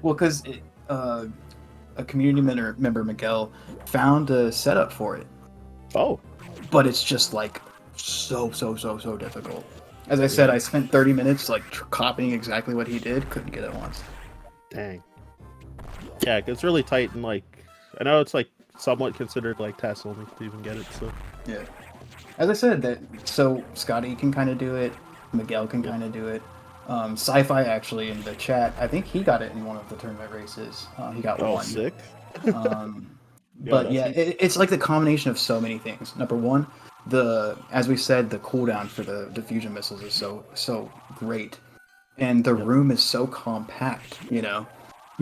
Speaker 2: Well, because a community member Miguel found a setup for it.
Speaker 1: Oh.
Speaker 2: But it's just like so difficult. As I said, I spent 30 minutes like copying exactly what he did. Couldn't get it once.
Speaker 1: Dang. Yeah, it's really tight and like I know it's like somewhat considered like task only to even get it. So
Speaker 2: yeah. As I said, so Scotty can kind of do it, Miguel can kind of do it. Sci-Fi actually in the chat, I think he got it in one of the tournament races. He got one.
Speaker 1: Sick.
Speaker 2: But yeah, it's like the combination of so many things. Number one, as we said, the cooldown for the diffusion missiles is so great, and the room is so compact. You know,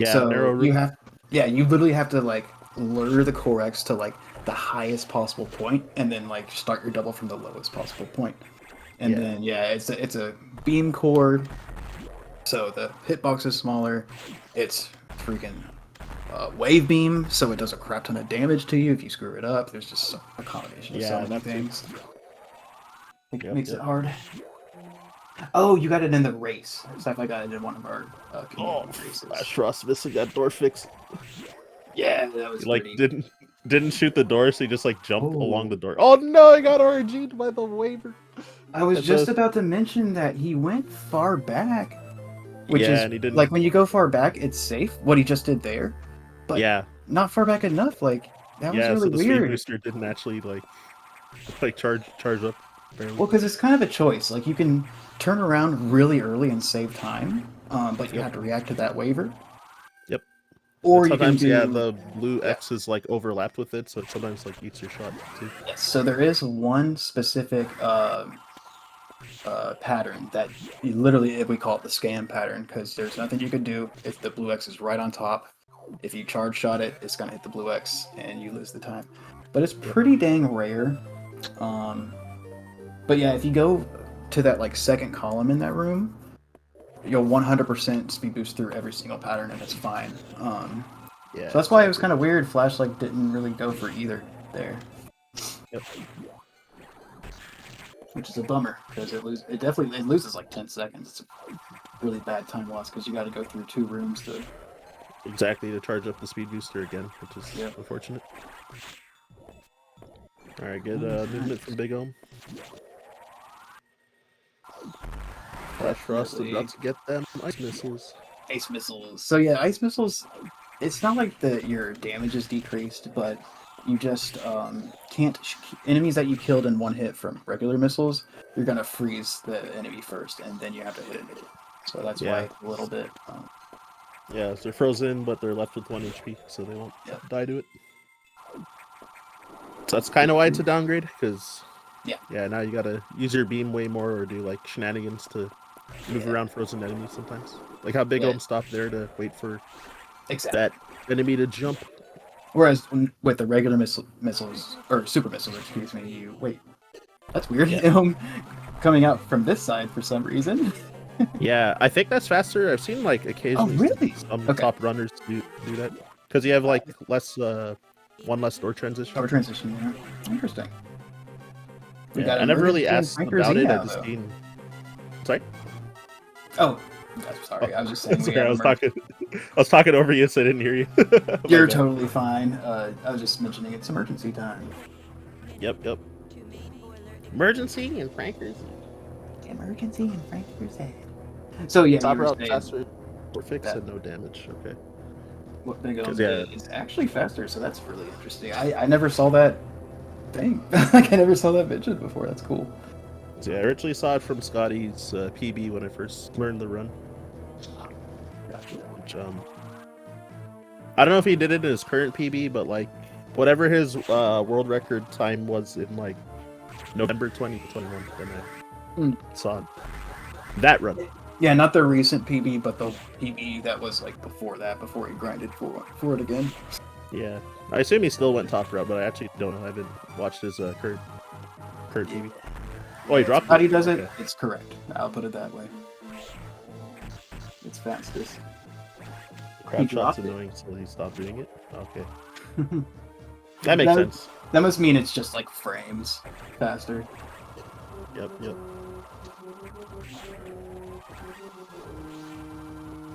Speaker 1: so narrow room.
Speaker 2: You literally have to like lure the core X to like the highest possible point, and then like start your double from the lowest possible point. And then it's a beam core, so the hitbox is smaller. It's freaking wave beam, so it does a crap ton of damage to you if you screw it up. There's just a combination of so many things. It makes it hard. Oh, you got it in the race. Sci-Fi got it in one of our community races.
Speaker 1: Flashfrost missing that door fix.
Speaker 2: Yeah, that was
Speaker 1: like
Speaker 2: pretty...
Speaker 1: didn't shoot the door, so he just like jumped along the door. Oh no, I got RNG'd by the waiver.
Speaker 2: I was just about to mention that he went far back, which is
Speaker 1: and he didn't...
Speaker 2: like when you go far back, it's safe. What he just did there, but not far back enough. Like that was really
Speaker 1: so the
Speaker 2: weird.
Speaker 1: Speed booster didn't actually like charge up. Barely.
Speaker 2: Well, because it's kind of a choice. Like you can turn around really early and save time, but you have to react to that waiver.
Speaker 1: Yep.
Speaker 2: Or
Speaker 1: sometimes,
Speaker 2: you can do...
Speaker 1: the blue X is like overlapped with it, so it sometimes like eats your shot too.
Speaker 2: Yes. So there is one specific pattern that literally, we call it the scam pattern, because there's nothing you can do if the blue X is right on top. If you charge shot it, it's gonna hit the blue X and you lose the time. But it's pretty dang rare. But yeah, if you go to that like second column in that room, you'll 100% speed boost through every single pattern, and it's fine. So that's why it was kind of weird. Flash didn't really go for either there.
Speaker 1: Yep.
Speaker 2: Which is a bummer because it loses like 10 seconds. It's a really bad time loss because you got to go through 2 rooms to
Speaker 1: to charge up the speed booster again, which is unfortunate. Alright, good movement from Big Ohm. Flashfrost is about to get them ice missiles.
Speaker 2: Ice missiles. So yeah, ice missiles. It's not like your damage is decreased, but you just can't. Enemies that you killed in one hit from regular missiles, you're gonna freeze the enemy first, and then you have to hit it. So that's why it's a little bit.
Speaker 1: Yeah, so they're frozen, but they're left with 1 HP, so they won't die to it. So that's kind of why it's a downgrade, because yeah, now you gotta use your beam way more, or do like shenanigans to move around frozen enemies sometimes. Like how Big Ohm stopped there to wait for that enemy to jump.
Speaker 2: Whereas with the regular missiles, or super missiles, excuse me, you wait. That's weird. Coming out from this side for some reason.
Speaker 1: Yeah, I think that's faster. I've seen like occasionally some top runners do that because you have like one less door transition.
Speaker 2: Door transition, yeah. Interesting.
Speaker 1: Yeah, I never really asked about it. I just seen. Sorry.
Speaker 2: Oh, sorry. I was just saying.
Speaker 1: Sorry, I was talking over you, so I didn't hear you.
Speaker 2: You're totally fine. I was just mentioning it's emergency time.
Speaker 1: Yep. Emergency in Frankers.
Speaker 2: Emergency in Frankers head. So yeah,
Speaker 1: top route faster. Or fix and no damage. Okay.
Speaker 2: What Big Ohm is actually faster, so that's really interesting. I never saw that thing. Like I never saw that mentioned before. That's cool.
Speaker 1: Yeah, I originally saw it from Scotty's PB when I first learned the run.
Speaker 2: Gotcha.
Speaker 1: Which, I don't know if he did it in his current PB, but like whatever his world record time was in like November 2021 when I saw that run.
Speaker 2: Yeah, not the recent PB, but the PB that was like before that, before he grinded for it again.
Speaker 1: Yeah, I assume he still went top route, but I actually don't know. I haven't watched his current PB. Oh, he dropped it?
Speaker 2: How he does it, it's correct. I'll put it that way. It's fastest.
Speaker 1: Crab shot's annoying, so he stopped doing it? Okay. That makes sense.
Speaker 2: That must mean it's just like frames faster.
Speaker 1: Yep.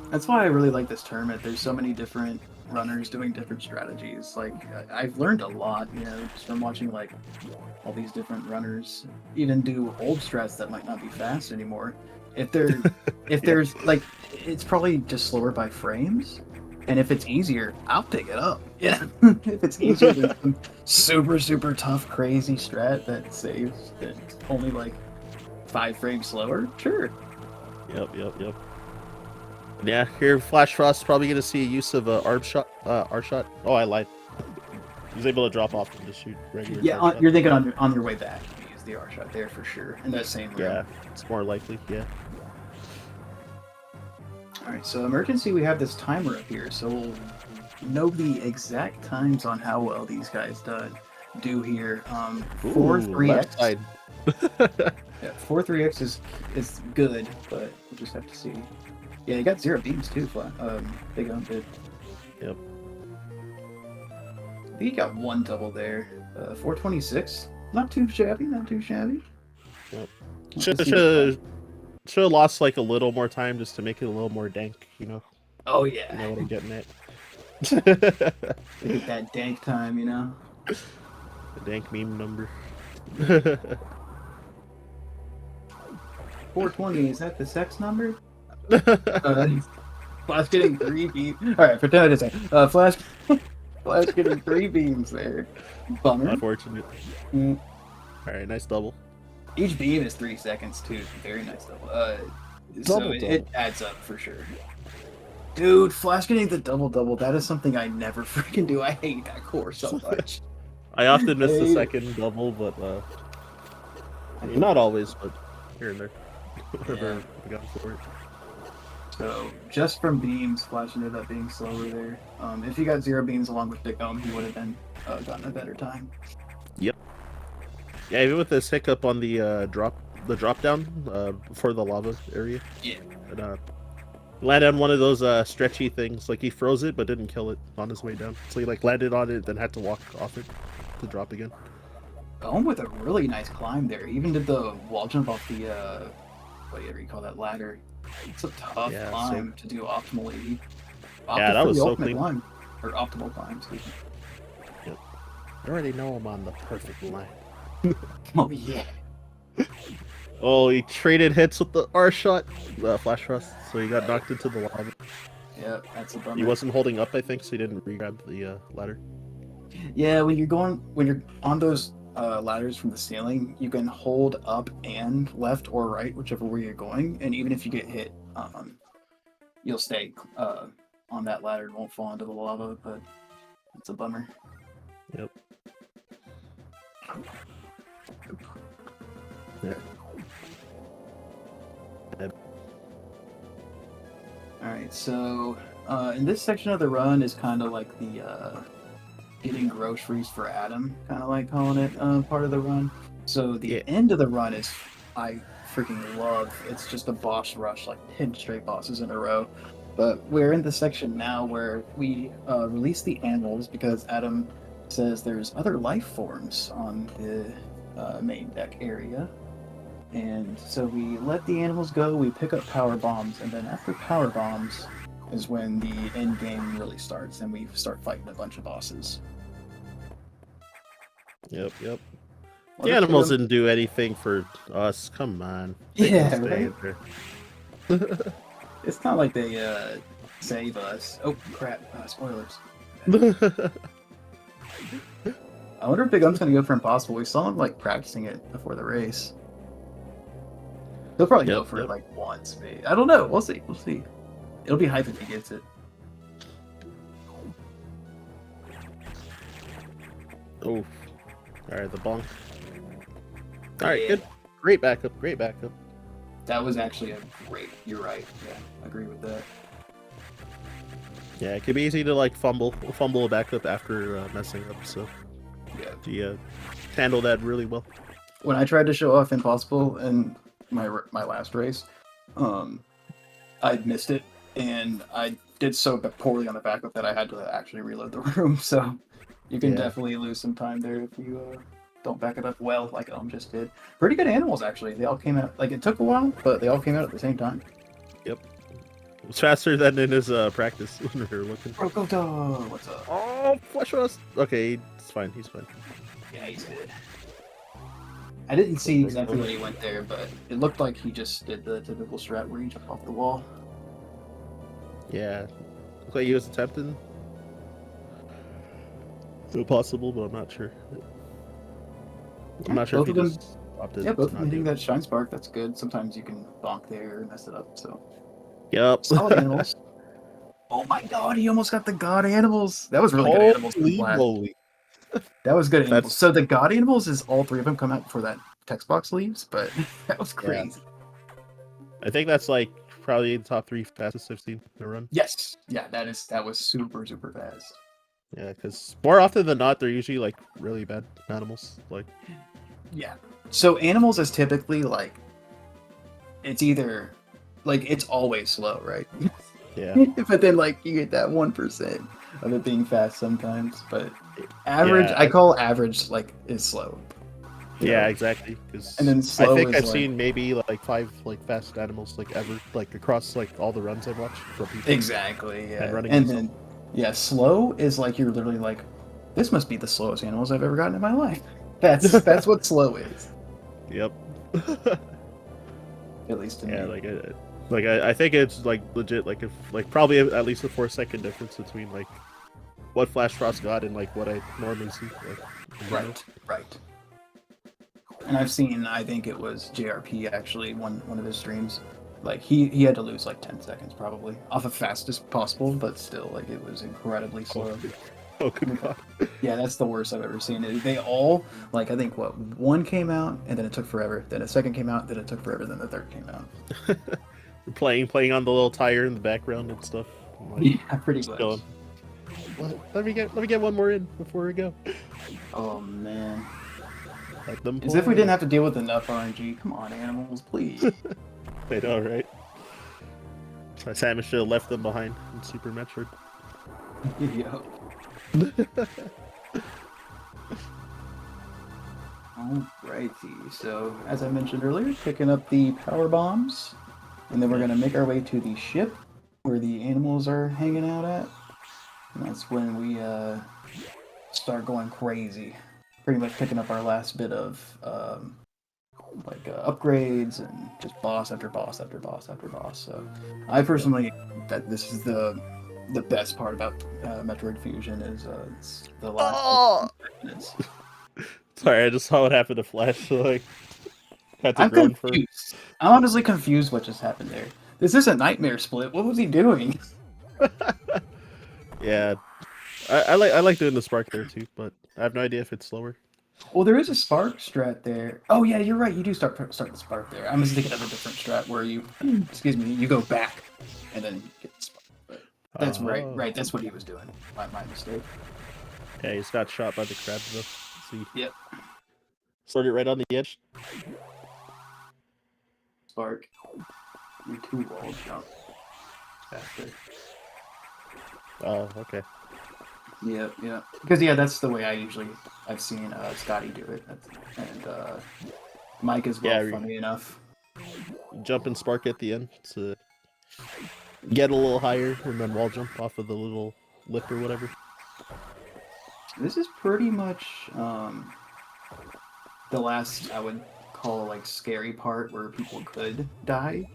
Speaker 2: That's why I really like this tournament. There's so many different runners doing different strategies. Like I've learned a lot, just from watching like all these different runners even do old strats that might not be fast anymore. If there's like, it's probably just slower by frames, and if it's easier, I'll pick it up. Yeah, if it's easier than some super tough crazy strat that saves it's only like 5 frames slower, sure.
Speaker 1: Yep. Yeah, here Flashfrost probably gonna see a use of R shot. Oh, I lied. He's able to drop off and just shoot regular.
Speaker 2: Yeah, you're thinking on your way back. You use the R shot there for sure in that same room.
Speaker 1: Yeah, it's more likely. Yeah.
Speaker 2: All right, so emergency, we have this timer up here, so we'll know the exact times on how well these guys do here. 4-3x. Yeah, 4-3x is good, but we'll just have to see. Yeah, you got 0 beams too, Big Ohm did.
Speaker 1: Yep.
Speaker 2: I think he got 1 double there. 426, not too shabby.
Speaker 1: Yep. Should have lost like a little more time just to make it a little more dank,
Speaker 2: Oh yeah.
Speaker 1: You know what I'm getting at.
Speaker 2: Get that dank time,
Speaker 1: The dank meme number.
Speaker 2: 420, is that the sex number? Flash getting 3 beams. Alright, pretend I didn't say. Flash getting 3 beams there. Bummer.
Speaker 1: Unfortunate. Alright, nice double.
Speaker 2: Each beam is 3 seconds too. Very nice double. So it adds up for sure. Dude, Flash getting the double, that is something I never freaking do. I hate that core so much.
Speaker 1: I often miss the second double, but not always, but here and there. Whatever I got for it.
Speaker 2: So, just from beams, Flash ended up being slower there. If he got 0 beams along with Big Ohm, he would have been gotten a better time.
Speaker 1: Yep. Yeah, even with this hiccup on the drop down before the lava area.
Speaker 2: Yeah.
Speaker 1: And, landed on one of those stretchy things. Like he froze it, but didn't kill it on his way down. So he like landed on it, then had to walk off it to drop again.
Speaker 2: Ohm with a really nice climb there. He even did the wall jump off the whatever you call that ladder. It's a tough climb to do optimally.
Speaker 1: Yeah, that was so clean.
Speaker 2: Climb, or optimal climb, excuse me.
Speaker 1: Yep. I already know I'm on the perfect line.
Speaker 2: Oh yeah.
Speaker 1: Oh, he traded hits with the R shot, Flashfrost, so he got knocked into the lava.
Speaker 2: Yep, that's a bummer.
Speaker 1: He wasn't holding up, I think, so he didn't re-grab the ladder.
Speaker 2: Yeah, when you're on those ladders from the ceiling, you can hold up and left or right, whichever way you're going, and even if you get hit, you'll stay on that ladder and won't fall into the lava. But it's a bummer.
Speaker 1: Yep. Yeah.
Speaker 2: All right, so in this section of the run is kind of like the getting groceries for Adam, kind of like calling it part of the run. So the end of the run is I freaking love. It's just a boss rush, like 10 straight bosses in a row. But we're in the section now where we release the animals because Adam says there's other life forms on the main deck area. And so we let the animals go, we pick up power bombs, and then after power bombs is when the end game really starts and we start fighting a bunch of bosses.
Speaker 1: Yep. The animals didn't do anything for us. Come on.
Speaker 2: Yeah, right? It's not like they save us. Oh, crap. Spoilers. I wonder if Big Um's going to go for Impossible. We saw him, like, practicing it before the race. He'll probably go for it, like, once, maybe. I don't know. We'll see. It'll be hype if he gets it.
Speaker 1: Oh. Alright, the bonk. Alright, good. Great backup.
Speaker 2: That was actually a great. You're right. Yeah, I agree with that.
Speaker 1: Yeah, it can be easy to like fumble a backup after messing up. So
Speaker 2: yeah,
Speaker 1: he handled that really well.
Speaker 2: When I tried to show off Impossible in my last race, I missed it, and I did so poorly on the backup that I had to actually reload the room. So you can definitely lose some time there if you don't back it up well, like just did. Pretty good animals, actually. They all came out, like, it took a while, but they all came out at the same time.
Speaker 1: Yep. It was faster than in his practice when we were looking.
Speaker 2: Rokoto, what's up?
Speaker 1: Oh, Flashfrost. Okay, he's fine.
Speaker 2: Yeah, he's good. I didn't see exactly when he went there, but it looked like he just did the typical strat where he jumped off the wall.
Speaker 1: Yeah. Looked like he was attempting. So possible, but I'm not sure. I'm not sure if he just opted.
Speaker 2: Yeah, both of them hitting that Shine Spark, that's good. Sometimes you can bonk there and mess it up, so.
Speaker 1: Yep.
Speaker 2: Solid animals. Oh my god, he almost got the god animals. That was really good animals.
Speaker 1: Holy.
Speaker 2: That was good animals. So the god animals is all three of them come out before that text box leaves, but that was crazy.
Speaker 1: Yeah. I think that's like probably the top 3 fastest I've seen in a run.
Speaker 2: Yes. Yeah, that was super fast.
Speaker 1: Yeah, because more often than not, they're usually like really bad animals. Like,
Speaker 2: yeah. So animals is typically like, it's either like it's always slow, right?
Speaker 1: Yeah.
Speaker 2: But then like you get that 1% of it being fast sometimes. But average, I call average like is slow.
Speaker 1: Yeah, know? Exactly.
Speaker 2: And then slow.
Speaker 1: I think I've seen maybe like 5 like fast animals like ever like across like all the runs I've watched from people.
Speaker 2: Exactly. Yeah.
Speaker 1: And
Speaker 2: then. Yeah, slow is like you're literally like, this must be the slowest animals I've ever gotten in my life. That's what slow is.
Speaker 1: Yep.
Speaker 2: At least to me.
Speaker 1: Yeah, I think it's like legit like if like probably at least a 4-second difference between like what Flashfrost got and like what I normally see. Like,
Speaker 2: right. And I've seen, I think it was JRP actually one of his streams. Like he had to lose like 10 seconds probably off of fastest possible, but still like it was incredibly slow.
Speaker 1: Oh good god.
Speaker 2: Yeah, that's the worst I've ever seen. They all like I think one came out and then it took forever. Then a second came out, then it took forever, then the third came out.
Speaker 1: playing on the little tire in the background and stuff.
Speaker 2: Like, yeah, pretty much.
Speaker 1: Going, let me get one more in before we go.
Speaker 2: Oh man.
Speaker 1: Let them play.
Speaker 2: As if we didn't have to deal with enough RNG. Come on, animals, please.
Speaker 1: I know, right? Samus should have left them behind in Super Metroid.
Speaker 2: Yeah. Alrighty, so as I mentioned earlier, picking up the power bombs, and then we're going to make our way to the ship where the animals are hanging out at. And that's when we start going crazy. pretty much picking up our last bit of upgrades and just boss after boss after boss after boss. So I personally that this is the best part about Metroid Fusion is it's the last 5 minutes.
Speaker 1: Sorry, I just saw what happened to Flash, so I had to
Speaker 2: I'm
Speaker 1: groan for.
Speaker 2: confused. I'm honestly confused what just happened there. This isn't Nightmare Split. What was he doing?
Speaker 1: Yeah, I like doing the spark there too, but I have no idea if it's slower.
Speaker 2: Well, there is a spark strat there. Oh yeah, you're right. You do start the spark there. I'm just thinking of a different strat where you, excuse me, you go back and then get the spark. But that's right. That's what he was doing. My mistake.
Speaker 1: Yeah, he's got shot by the crab though. See.
Speaker 2: Yep.
Speaker 1: Started right on the edge.
Speaker 2: Spark. You're too wall jump. Faster.
Speaker 1: Oh, okay.
Speaker 2: Yeah. Because that's the way I've seen Scotty do it, and Mike as well.
Speaker 1: Yeah,
Speaker 2: funny enough.
Speaker 1: Jump and spark at the end to get a little higher, and then wall jump off of the little lip or whatever.
Speaker 2: This is pretty much the last I would call scary part where people could die.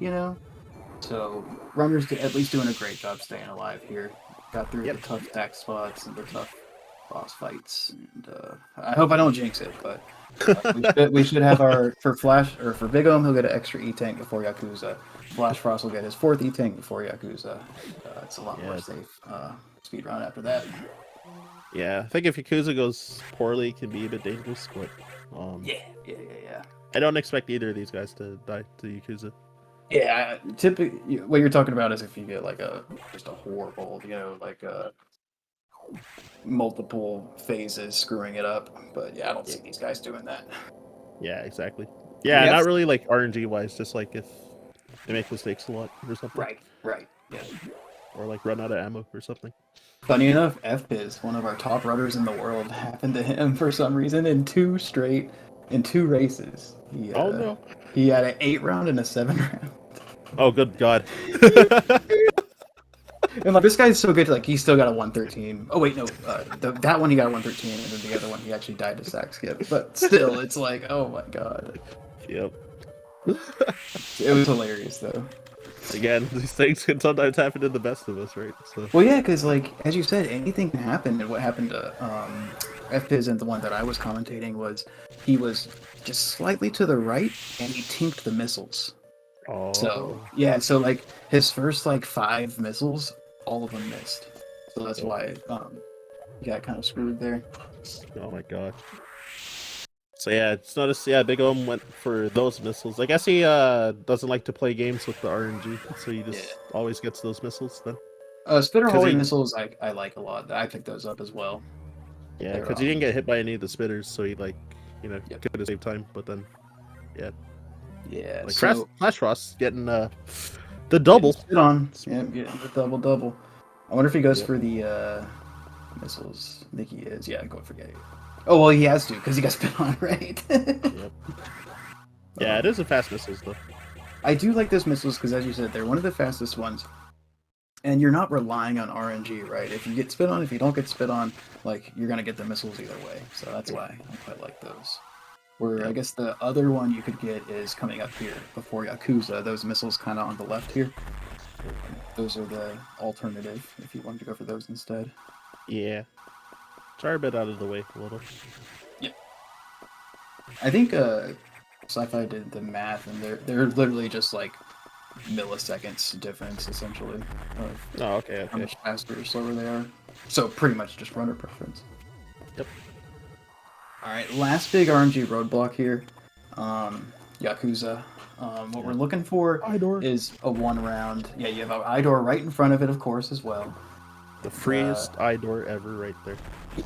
Speaker 2: So runners at least doing a great job staying alive here. Got through the tough stack spots and the tough boss fights, and I hope I don't jinx it, but we should have our for Big Ohm, he'll get an extra E-Tank before Yakuza. Flashfrost will get his 4th E-Tank before Yakuza. It's a lot more safe speed run after that.
Speaker 1: Yeah, I think if Yakuza goes poorly, it can be a bit dangerous, but
Speaker 2: Yeah.
Speaker 1: I don't expect either of these guys to die to Yakuza.
Speaker 2: Yeah, typically, what you're talking about is if you get just a horrible, multiple phases screwing it up. But yeah, I don't see these guys doing that.
Speaker 1: Yeah, exactly. Yeah, not really RNG wise, just if they make mistakes a lot or something.
Speaker 2: Right. Yeah.
Speaker 1: Or run out of ammo or something.
Speaker 2: Funny enough, FBiz, one of our top runners in the world, happened to him for some reason in 2 races.
Speaker 1: Oh no.
Speaker 2: He had an 8-round and a 7-round.
Speaker 1: Oh, good God.
Speaker 2: And this guy's so good, he still got a 113. Oh wait, no, that one he got a 113, and then the other one he actually died to sack skip. But still, it's oh my God.
Speaker 1: Yep.
Speaker 2: It was hilarious though.
Speaker 1: Again, these things can sometimes happen to the best of us, right? So.
Speaker 2: Well, yeah, because as you said, anything can happen. And what happened to FBiz and the one that I was commentating was he was just slightly to the right, and he tinked the missiles.
Speaker 1: Oh.
Speaker 2: So yeah, his first 5 missiles, all of them missed. So that's why he got kind of screwed there.
Speaker 1: Oh my God. So yeah, it's noticed. Yeah, Big Ohm went for those missiles. I guess he doesn't like to play games with the RNG, so he just always gets those missiles then.
Speaker 2: Spitter Holy missiles, I like a lot. I picked those up as well.
Speaker 1: Yeah, because he didn't get hit by any of the spitters, so he could have saved time. But then, yeah. Flashfrost getting the double.
Speaker 2: Spit on. Yeah, getting the double. I wonder if he goes for the missiles. I think he is. Yeah, go forget it. Oh well, he has to because he got spit on, right?
Speaker 1: Yep. Yeah, it is a fast missiles though.
Speaker 2: I do like those missiles because, as you said, they're one of the fastest ones, and you're not relying on RNG, right? If you get spit on, if you don't get spit on, you're gonna get the missiles either way. So that's why I quite like those. Where I guess the other one you could get is coming up here before Yakuza. Those missiles kind of on the left here. Those are the alternative if you wanted to go for those instead.
Speaker 1: Yeah. Try a bit out of the way a little.
Speaker 2: Yeah. I think Sci-Fi did the math, and they're literally just milliseconds difference essentially.
Speaker 1: Oh, okay.
Speaker 2: How much faster or slower they are. So pretty much just runner preference.
Speaker 1: Yep.
Speaker 2: Alright, last big RNG roadblock here. Yakuza. What we're looking for is a 1-round. Yeah, you have an I-door right in front of it, of course, as well.
Speaker 1: The freest I-door ever right there.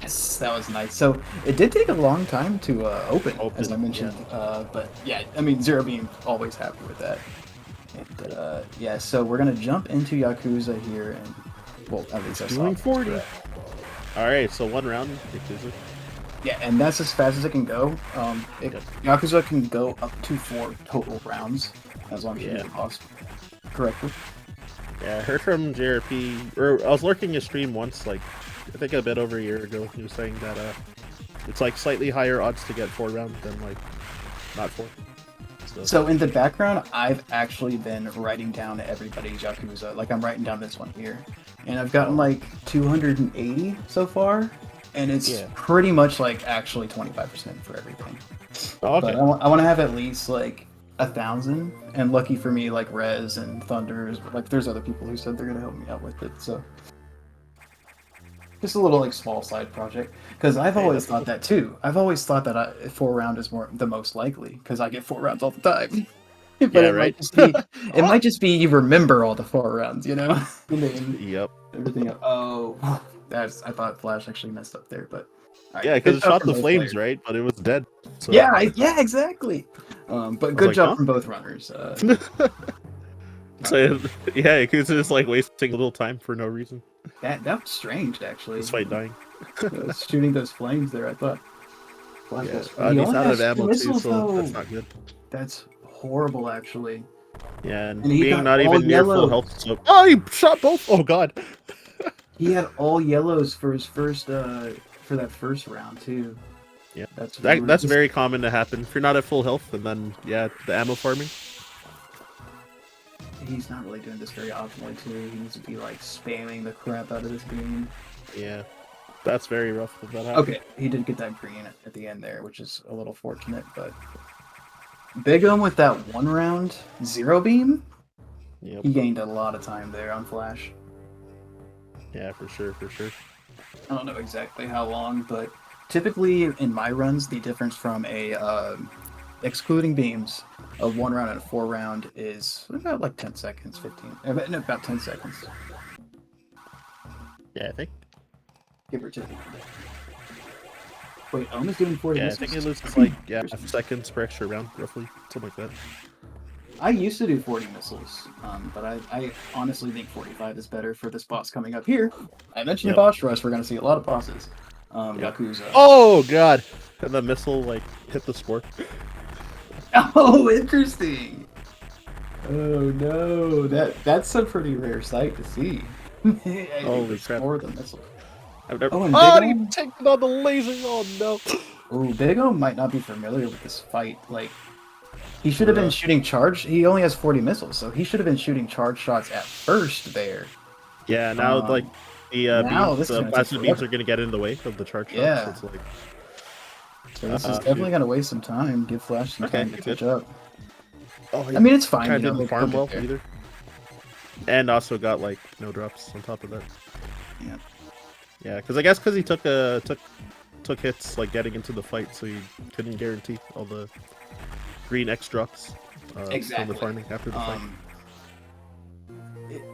Speaker 2: Yes, that was nice. So it did take a long time to open, as I mentioned. But yeah, Zero Beam always happy with that. And so we're going to jump into Yakuza here. And well, at least I saw
Speaker 1: doing 40. Alright, so 1 round, Yakuza.
Speaker 2: Yeah, and that's as fast as it can go. Yakuza can go up to 4 total rounds, as long as you do the boss correctly.
Speaker 1: Yeah, I heard from JRP, or I was lurking his stream once, I think a bit over a year ago. He was saying that It's like slightly higher odds to get 4 rounds than like not 4.
Speaker 2: So in the background, I've actually been writing down everybody's Yakuza. Like I'm writing down this one here, and I've gotten like 280 so far, and it's pretty much like actually 25% for everything.
Speaker 1: Oh, okay.
Speaker 2: But I want to have at least like 1,000, and lucky for me, like Rez and Thunders, like there's other people who said they're gonna help me out with it. So just a little like small side project, because I've always thought that too. I've always thought that 4 round is the most likely, because I get 4 rounds all the time. But
Speaker 1: Yeah,
Speaker 2: it might just be might just be you remember all the 4 rounds, you know. And then
Speaker 1: Yep.
Speaker 2: everything else. Oh, I thought Flash actually messed up there, but
Speaker 1: yeah, because it shot the flames, right? But it was dead. So.
Speaker 2: Yeah, exactly. But good job from both runners.
Speaker 1: So yeah, because it's like wasting a little time for no reason.
Speaker 2: That was strange, actually.
Speaker 1: This fight dying.
Speaker 2: Shooting those flames there, I thought.
Speaker 1: Yeah, he's out of ammo too, so that's not good.
Speaker 2: That's horrible, actually.
Speaker 1: Yeah, and being not even near full health. So... Oh, he shot both. Oh god.
Speaker 2: He had all yellows for his first for that first round too.
Speaker 1: Yeah, that's very common to happen if you're not at full health, and then the ammo farming.
Speaker 2: He's not really doing this very optimally too. He needs to be like spamming the crap out of this game.
Speaker 1: Yeah, that's very rough if that happens.
Speaker 2: Okay, he did get that green at the end there, which is a little fortunate, but Big O with that 1 round 0 beam.
Speaker 1: Yep.
Speaker 2: He gained a lot of time there on Flash.
Speaker 1: Yeah, for sure.
Speaker 2: I don't know exactly how long, but typically in my runs, the difference from a excluding beams, a 1 round and a 4 round is about like 10 seconds, 15, about 10 seconds.
Speaker 1: Yeah, I think.
Speaker 2: Give or take. Wait, Ohm is doing 40 missiles?
Speaker 1: I think it loses like 5 seconds per extra round, roughly, something like that.
Speaker 2: I used to do 40 missiles, but I honestly think 45 is better for this boss coming up here. I mentioned boss rush, we're going to see a lot of bosses. Yakuza.
Speaker 1: Oh god! And the missile like hit the spore.
Speaker 2: Oh, interesting! Oh no, that's a pretty rare sight to see.
Speaker 1: Holy crap.
Speaker 2: The missile.
Speaker 1: I've never...
Speaker 2: Oh,
Speaker 1: he taken on the laser! Oh no!
Speaker 2: Oh, Big O might not be familiar with this fight. Like, he should have been shooting charge. He only has 40 missiles, so he should have been shooting charge shots at first there.
Speaker 1: Yeah, now like the plasma beams are gonna get in the way of the charge shots.
Speaker 2: Yeah.
Speaker 1: So, it's like...
Speaker 2: so this is definitely gonna waste some time. Give Flash some time to catch up.
Speaker 1: Oh,
Speaker 2: I mean, it's fine.
Speaker 1: Kind of didn't farm well either. And also got like no drops on top of that.
Speaker 2: Yeah.
Speaker 1: Yeah, because I guess he took hits like getting into the fight, so he couldn't guarantee all the green X drops from the farming after the fight.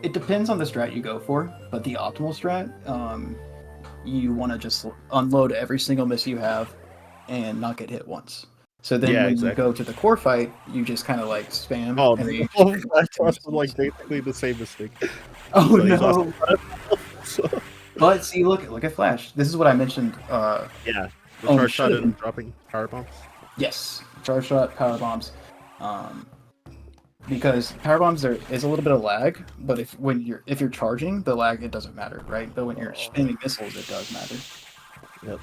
Speaker 2: It depends on the strat you go for, but the optimal strat, you want to just unload every single miss you have and not get hit once. So then when you go to the core fight, you just kind of like spam.
Speaker 1: Oh, I trusted like basically the same mistake.
Speaker 2: Oh no! But see, look at Flash. This is what I mentioned.
Speaker 1: The charge shot and dropping power bombs.
Speaker 2: Yes, charge shot, power bombs. Because power bombs there is a little bit of lag, but if you're charging, the lag it doesn't matter, right? But when you're spamming missiles, it does matter.
Speaker 1: Yep.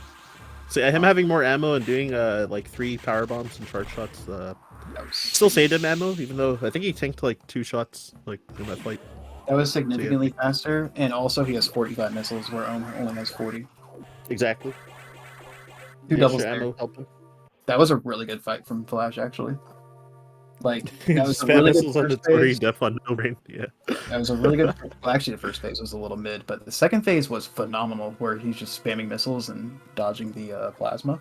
Speaker 1: So him having more ammo and doing like 3 power bombs and charge shots still saved him ammo, even though I think he tanked like 2 shots like in that fight.
Speaker 2: That was significantly faster, and also he has 45 missiles where Ohm only has 40.
Speaker 1: Exactly.
Speaker 2: 2 doubles ammo helped him. That was a really good fight from Flash, actually. Like that was a really good first phase.
Speaker 1: Def on no rain. Yeah.
Speaker 2: That was a really good. Well, actually, the first phase was a little mid, but the second phase was phenomenal, where he's just spamming missiles and dodging the plasma.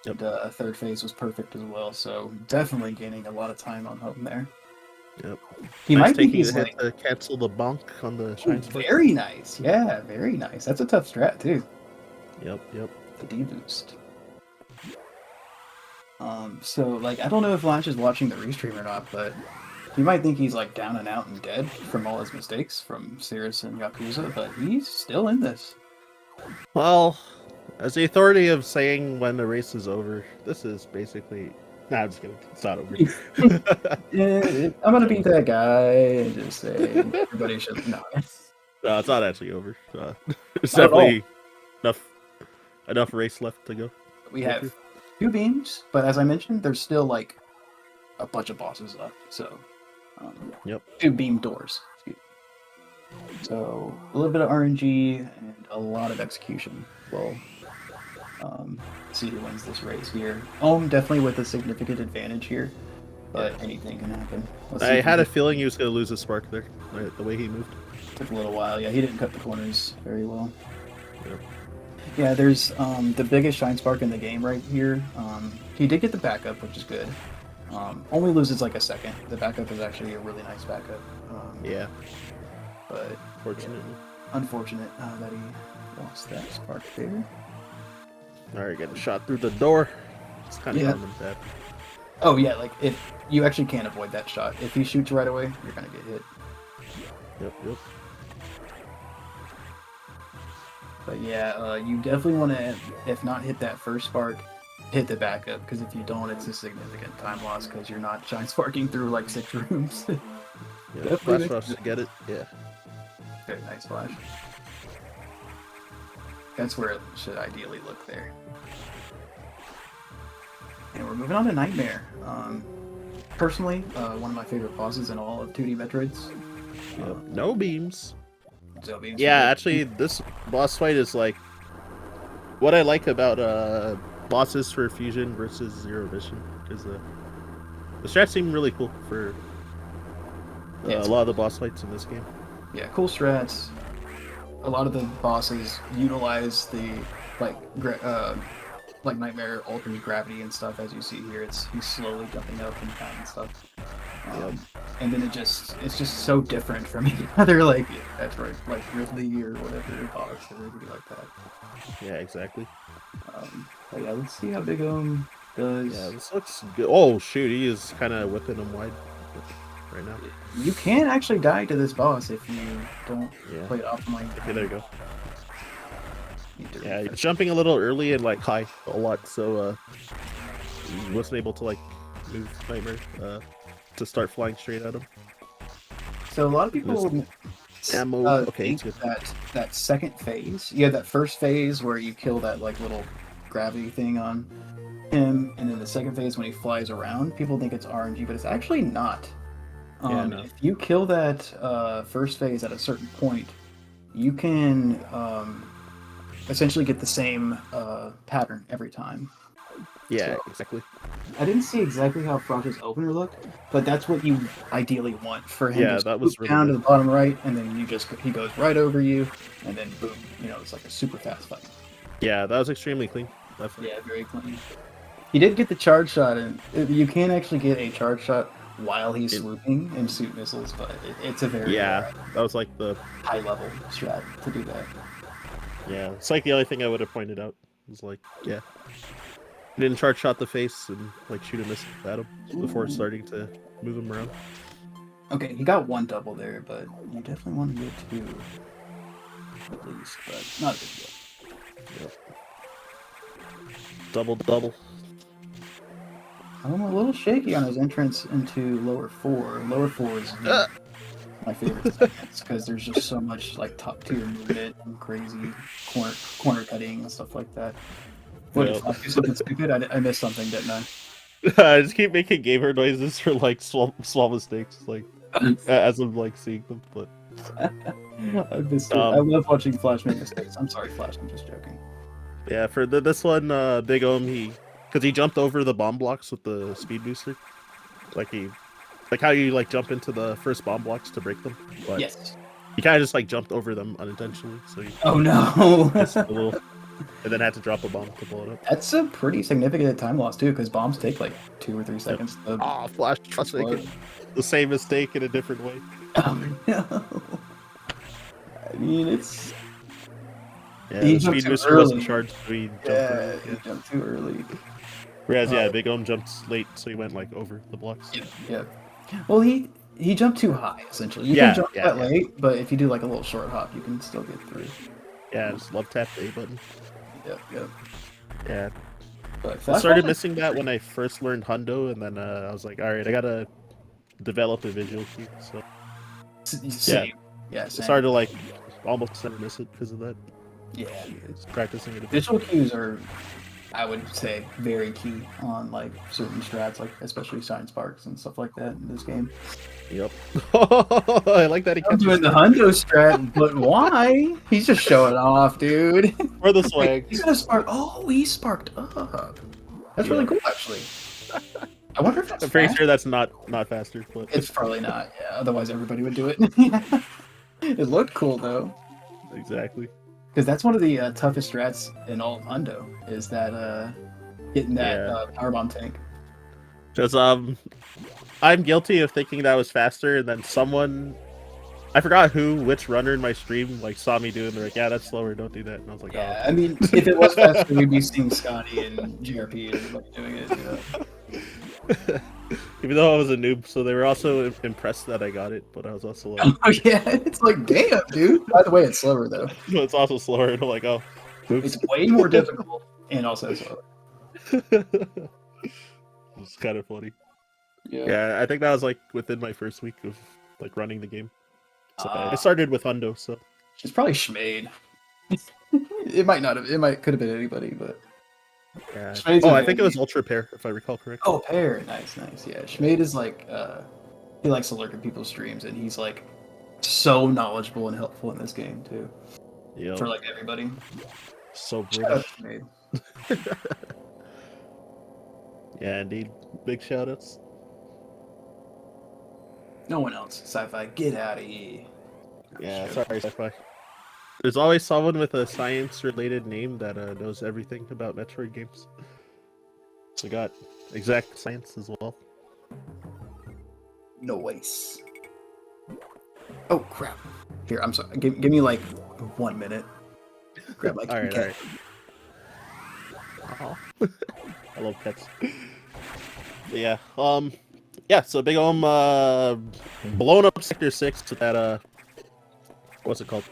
Speaker 2: Yep. And third phase was perfect as well. So definitely gaining a lot of time on Ohm there.
Speaker 1: Yep.
Speaker 2: He might think he's
Speaker 1: like to cancel the bonk on the shine spike.
Speaker 2: Very nice. Yeah, very nice. That's a tough strat too.
Speaker 1: Yep.
Speaker 2: The D boost. So like I don't know if Flash is watching the restream or not, but he might think he's like down and out and dead from all his mistakes from Cirrus and Yakuza, but he's still in this.
Speaker 1: Well, as the authority of saying when the race is over, this is basically... Nah, I'm just kidding. It's not over.
Speaker 2: I'm gonna beat that guy and just say everybody should... No,
Speaker 1: it's not actually over. There's definitely enough race left to go.
Speaker 2: We have 2 beams, but as I mentioned, there's still like a bunch of bosses left. So,
Speaker 1: Yep.
Speaker 2: 2 beam doors. So a little bit of RNG and a lot of execution. Well, see who wins this race here. Definitely with a significant advantage here, but anything can happen.
Speaker 1: I had a feeling he was going to lose a spark there, right, the way he moved.
Speaker 2: Took a little while. Yeah, he didn't cut the corners very well.
Speaker 1: Yep.
Speaker 2: Yeah, there's the biggest shine spark in the game right here. He did get the backup, which is good. Only loses like a second. The backup is actually a really nice backup.
Speaker 1: Yeah.
Speaker 2: But
Speaker 1: fortunately.
Speaker 2: Yeah, unfortunate that he lost that spark there.
Speaker 1: Alright, getting shot through the door. It's kind of common that.
Speaker 2: Oh yeah, like if you actually can't avoid that shot. If he shoots right away, you're gonna get hit.
Speaker 1: Yep.
Speaker 2: But yeah, you definitely want to, if not hit that first spark, hit the backup, because if you don't, it's a significant time loss because you're not shine sparking through like 6 rooms.
Speaker 1: Yeah, Flashfrost to get it. Yeah.
Speaker 2: Very nice flash. That's where it should ideally look there. And we're moving on to Nightmare. Personally, one of my favorite bosses in all of 2D Metroids.
Speaker 1: No beams.
Speaker 2: So beams
Speaker 1: actually, this boss fight is like what I like about bosses for Fusion versus Zero Mission, because the strats seem really cool for a lot of the boss fights in this game.
Speaker 2: Yeah, cool strats. A lot of the bosses utilize the like Nightmare alters gravity and stuff, as you see here. He's slowly jumping up and down and stuff. And then it's just so different from any other like Metroid, like Ridley or whatever boss or everybody like that.
Speaker 1: Yeah, exactly.
Speaker 2: But yeah, let's see how Big does.
Speaker 1: Yeah, this looks good. Oh shoot, he is kind of whipping him wide right now.
Speaker 2: You can actually die to this boss if you don't play it optimally.
Speaker 1: Okay, there you go. Yeah, he's jumping a little early and like high a lot, so he wasn't able to like move Nightmare to start flying straight at him.
Speaker 2: So a lot of people
Speaker 1: think
Speaker 2: that second phase, you have that first phase where you kill that like little gravity thing on him, and then the second phase when he flies around, people think it's RNG, but it's actually not. If you kill that first phase at a certain point, you can essentially get the same pattern every time.
Speaker 1: Yeah, exactly.
Speaker 2: I didn't see exactly how Frost's opener looked, but that's what you ideally want for him.
Speaker 1: Yeah, that was really
Speaker 2: down
Speaker 1: good.
Speaker 2: to the bottom right, and then he goes right over you, and then boom, it's like a super fast fight.
Speaker 1: Yeah, that was extremely clean. Definitely.
Speaker 2: Yeah, very clean. He did get the charge shot, and you can actually get a charge shot while he's swooping and shoot missiles, but it's a very
Speaker 1: that was like the
Speaker 2: high level strat to do that.
Speaker 1: Yeah, it's like the only thing I would have pointed out was like, he didn't charge shot the face and like shoot a missile at him before starting to move him around.
Speaker 2: Okay, he got 1 double there, but you definitely want to get 2 at least, but not a big deal.
Speaker 1: Yep. Double.
Speaker 2: I'm a little shaky on his entrance into lower 4. Lower 4 is my favorite segments because there's just so much like top tier movement and crazy corner cutting and stuff like that. What did I do something stupid? I missed something, didn't I?
Speaker 1: I just keep making gamer noises for like small mistakes, like as I'm like seeing them. But
Speaker 2: I missed it. I love watching Flash make mistakes. I'm sorry, Flash. I'm just joking.
Speaker 1: Yeah, for this one, Big because he jumped over the bomb blocks with the speed booster, like how you like jump into the first bomb blocks to break them. But he kind of just like jumped over them unintentionally. So
Speaker 2: oh no!
Speaker 1: And then had to drop a bomb to blow it up.
Speaker 2: That's a pretty significant time loss too, because bombs take like 2 or 3 seconds.
Speaker 1: Flash making the same mistake in a different way.
Speaker 2: Oh no! I mean, it's.
Speaker 1: Yeah, the speed booster wasn't charged, so he
Speaker 2: jumped too early.
Speaker 1: Whereas, Big jumped late, so he went like over the blocks.
Speaker 2: Yeah. Well, he jumped too high, essentially. You can jump that late, but if you do like a little short hop, you can still get through.
Speaker 1: Yeah, just love tap the A button.
Speaker 2: Yep.
Speaker 1: Yeah.
Speaker 2: But
Speaker 1: I started missing that when I first learned Hundo, and then I was like, all right, I gotta develop a visual cue. So
Speaker 2: same.
Speaker 1: I started to like almost never miss it because of that.
Speaker 2: Yeah,
Speaker 1: it's practicing it.
Speaker 2: Visual cues are I would say very key on like certain strats, like especially science sparks and stuff like that in this game.
Speaker 1: Yep. I like that he
Speaker 2: I'm
Speaker 1: kept
Speaker 2: doing the hundo strat, but why? He's just showing off, dude.
Speaker 1: for the swag.
Speaker 2: He's gonna spark. Oh, he sparked up. That's really cool, actually. I wonder if that's
Speaker 1: I'm pretty
Speaker 2: fast?
Speaker 1: sure that's not faster, but
Speaker 2: It's probably not. Yeah, otherwise everybody would do it. It looked cool though,
Speaker 1: exactly.
Speaker 2: because that's one of the toughest strats in all of Hundo. Is that getting that power bomb tank.
Speaker 1: Because I'm guilty of thinking that was faster, and then someone, I forgot which runner in my stream, like saw me doing. They're like, "Yeah, that's slower. Don't do that." And I was like,
Speaker 2: Yeah,
Speaker 1: "Oh."
Speaker 2: I mean, if it was faster, we'd be seeing Scotty and GRP and everybody doing it.
Speaker 1: Even though I was a noob, so they were also impressed that I got it, but I was also like,
Speaker 2: Oh yeah, it's like, damn, dude. By the way, it's slower though.
Speaker 1: no, it's also slower, and I'm like, oh, oops.
Speaker 2: It's way more difficult and also slower.
Speaker 1: It's kind of funny.
Speaker 2: Yeah.
Speaker 1: Yeah, I think that was like within my first week of like running the game. So I
Speaker 2: Ah.
Speaker 1: started with Hundo, so
Speaker 2: It's probably Schmade. It might not have. Could have been anybody, but
Speaker 1: yeah.
Speaker 2: Schmade's
Speaker 1: Oh,
Speaker 2: a
Speaker 1: I think it was
Speaker 2: handy-
Speaker 1: Ultra Pair, if I recall correctly.
Speaker 2: Oh, Pear. Nice. Yeah, Schmade is like he likes to lurk at people's streams, and he's like so knowledgeable and helpful in this game too.
Speaker 1: Yeah,
Speaker 2: For like everybody.
Speaker 1: so
Speaker 2: Shout out
Speaker 1: British.
Speaker 2: Schmade.
Speaker 1: Yeah, indeed. Big shout outs.
Speaker 2: No one else. Sci-fi, get out of here.
Speaker 1: Yeah,
Speaker 2: Sure.
Speaker 1: sorry, sci-fi. There's always someone with a science-related name that knows everything about Metroid games. We got exact science as well.
Speaker 2: Noise. Oh crap! Here, I'm sorry. Give me like 1 minute. Grab my
Speaker 1: All right,
Speaker 2: cat.
Speaker 1: all right. I love pets. Yeah. Yeah. So big blown up Sector 6 with that what's it called?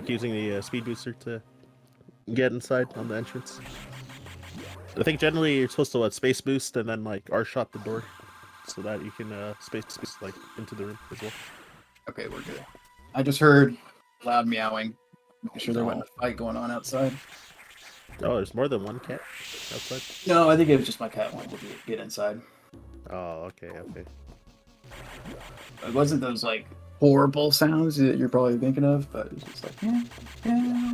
Speaker 1: Using the speed booster to get inside on the entrance. I think generally you're supposed to space boost and then like R-shot the door so that you can space boost like into the room as well.
Speaker 2: Okay, we're good. I just heard loud meowing. Making sure there wasn't a fight going on outside.
Speaker 1: Oh, there's more than one cat outside?
Speaker 2: No, I think it was just my cat wanted to get inside.
Speaker 1: Oh, okay.
Speaker 2: It wasn't those like horrible sounds that you're probably thinking of, but it was just like, yeah.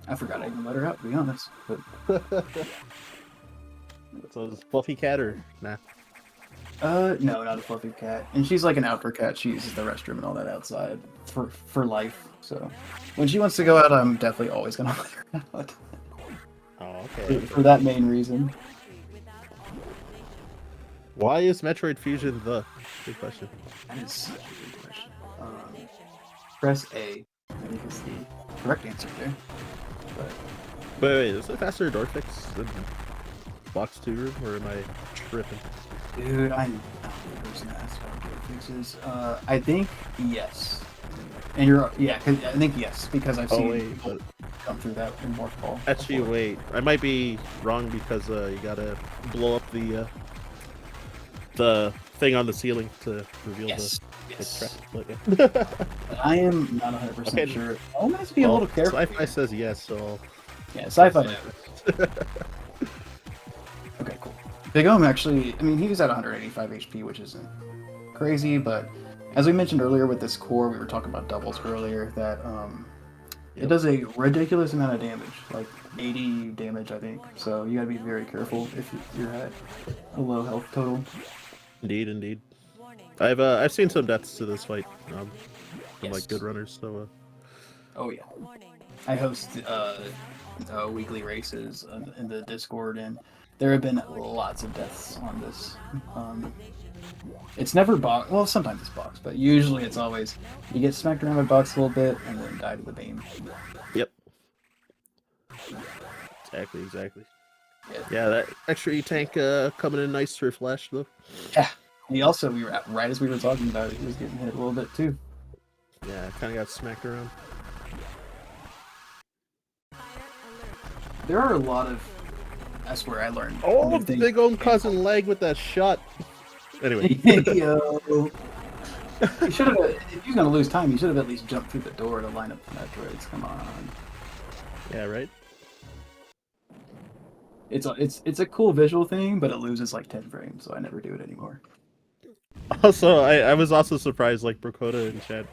Speaker 2: I forgot I even let her out, to be honest. But
Speaker 1: So is Fluffy cat or nah?
Speaker 2: no, not a fluffy cat. And she's like an outdoor cat. She uses the restroom and all that outside for life. So when she wants to go out, I'm definitely always gonna let her out.
Speaker 1: Oh, okay.
Speaker 2: For that main reason.
Speaker 1: Why is Metroid Fusion the? Good question.
Speaker 2: That is such a good question. Press A. I think is the correct answer there. But
Speaker 1: Wait, is it faster door fix than box 2 room, or am I tripping?
Speaker 2: dude, I'm not the person to ask about door fixes. I think yes. And you're I think yes because I've seen people come through that in Morph Ball.
Speaker 1: Actually,
Speaker 2: before.
Speaker 1: wait. I might be wrong because you gotta blow up the thing on the ceiling to reveal
Speaker 2: Yes.
Speaker 1: the trap. But, yeah.
Speaker 2: But I am not 100%
Speaker 1: Okay.
Speaker 2: sure. I must be a little careful.
Speaker 1: Sci-fi says yes, so
Speaker 2: Yeah, sci-fi knows. Okay, cool. Big Ohm actually, I mean, he was at 185 HP, which isn't crazy, but as we mentioned earlier with this core, we were talking about doubles earlier, that it does a ridiculous amount of damage, like 80 damage, I think. So you gotta be very careful if you're at a low health total.
Speaker 1: Indeed. I've seen some deaths to this fight from
Speaker 2: Yes.
Speaker 1: like good runners, so
Speaker 2: Oh yeah. I host weekly races in the Discord, and there have been lots of deaths on this. It's never box. Well, sometimes it's box, but usually it's always you get smacked around by box a little bit and then die to the beam.
Speaker 1: Yep. Exactly.
Speaker 2: Yeah.
Speaker 1: That extra E-tank coming in nice for Flash though.
Speaker 2: Yeah. We were at, right as we were talking about it, he was getting hit a little bit too.
Speaker 1: Yeah, kind of got smacked around.
Speaker 2: There are a lot of. I swear I learned.
Speaker 1: Oh,
Speaker 2: new things.
Speaker 1: big old cousin leg with that shot. Anyway.
Speaker 2: Yo. You should have. If you're gonna lose time, you should have at least jumped through the door to line up the Metroids. Come on.
Speaker 1: Yeah, right.
Speaker 2: It's a cool visual thing, but it loses like 10 frames, so I never do it anymore.
Speaker 1: Also, I was also surprised, like Brocoda in chat.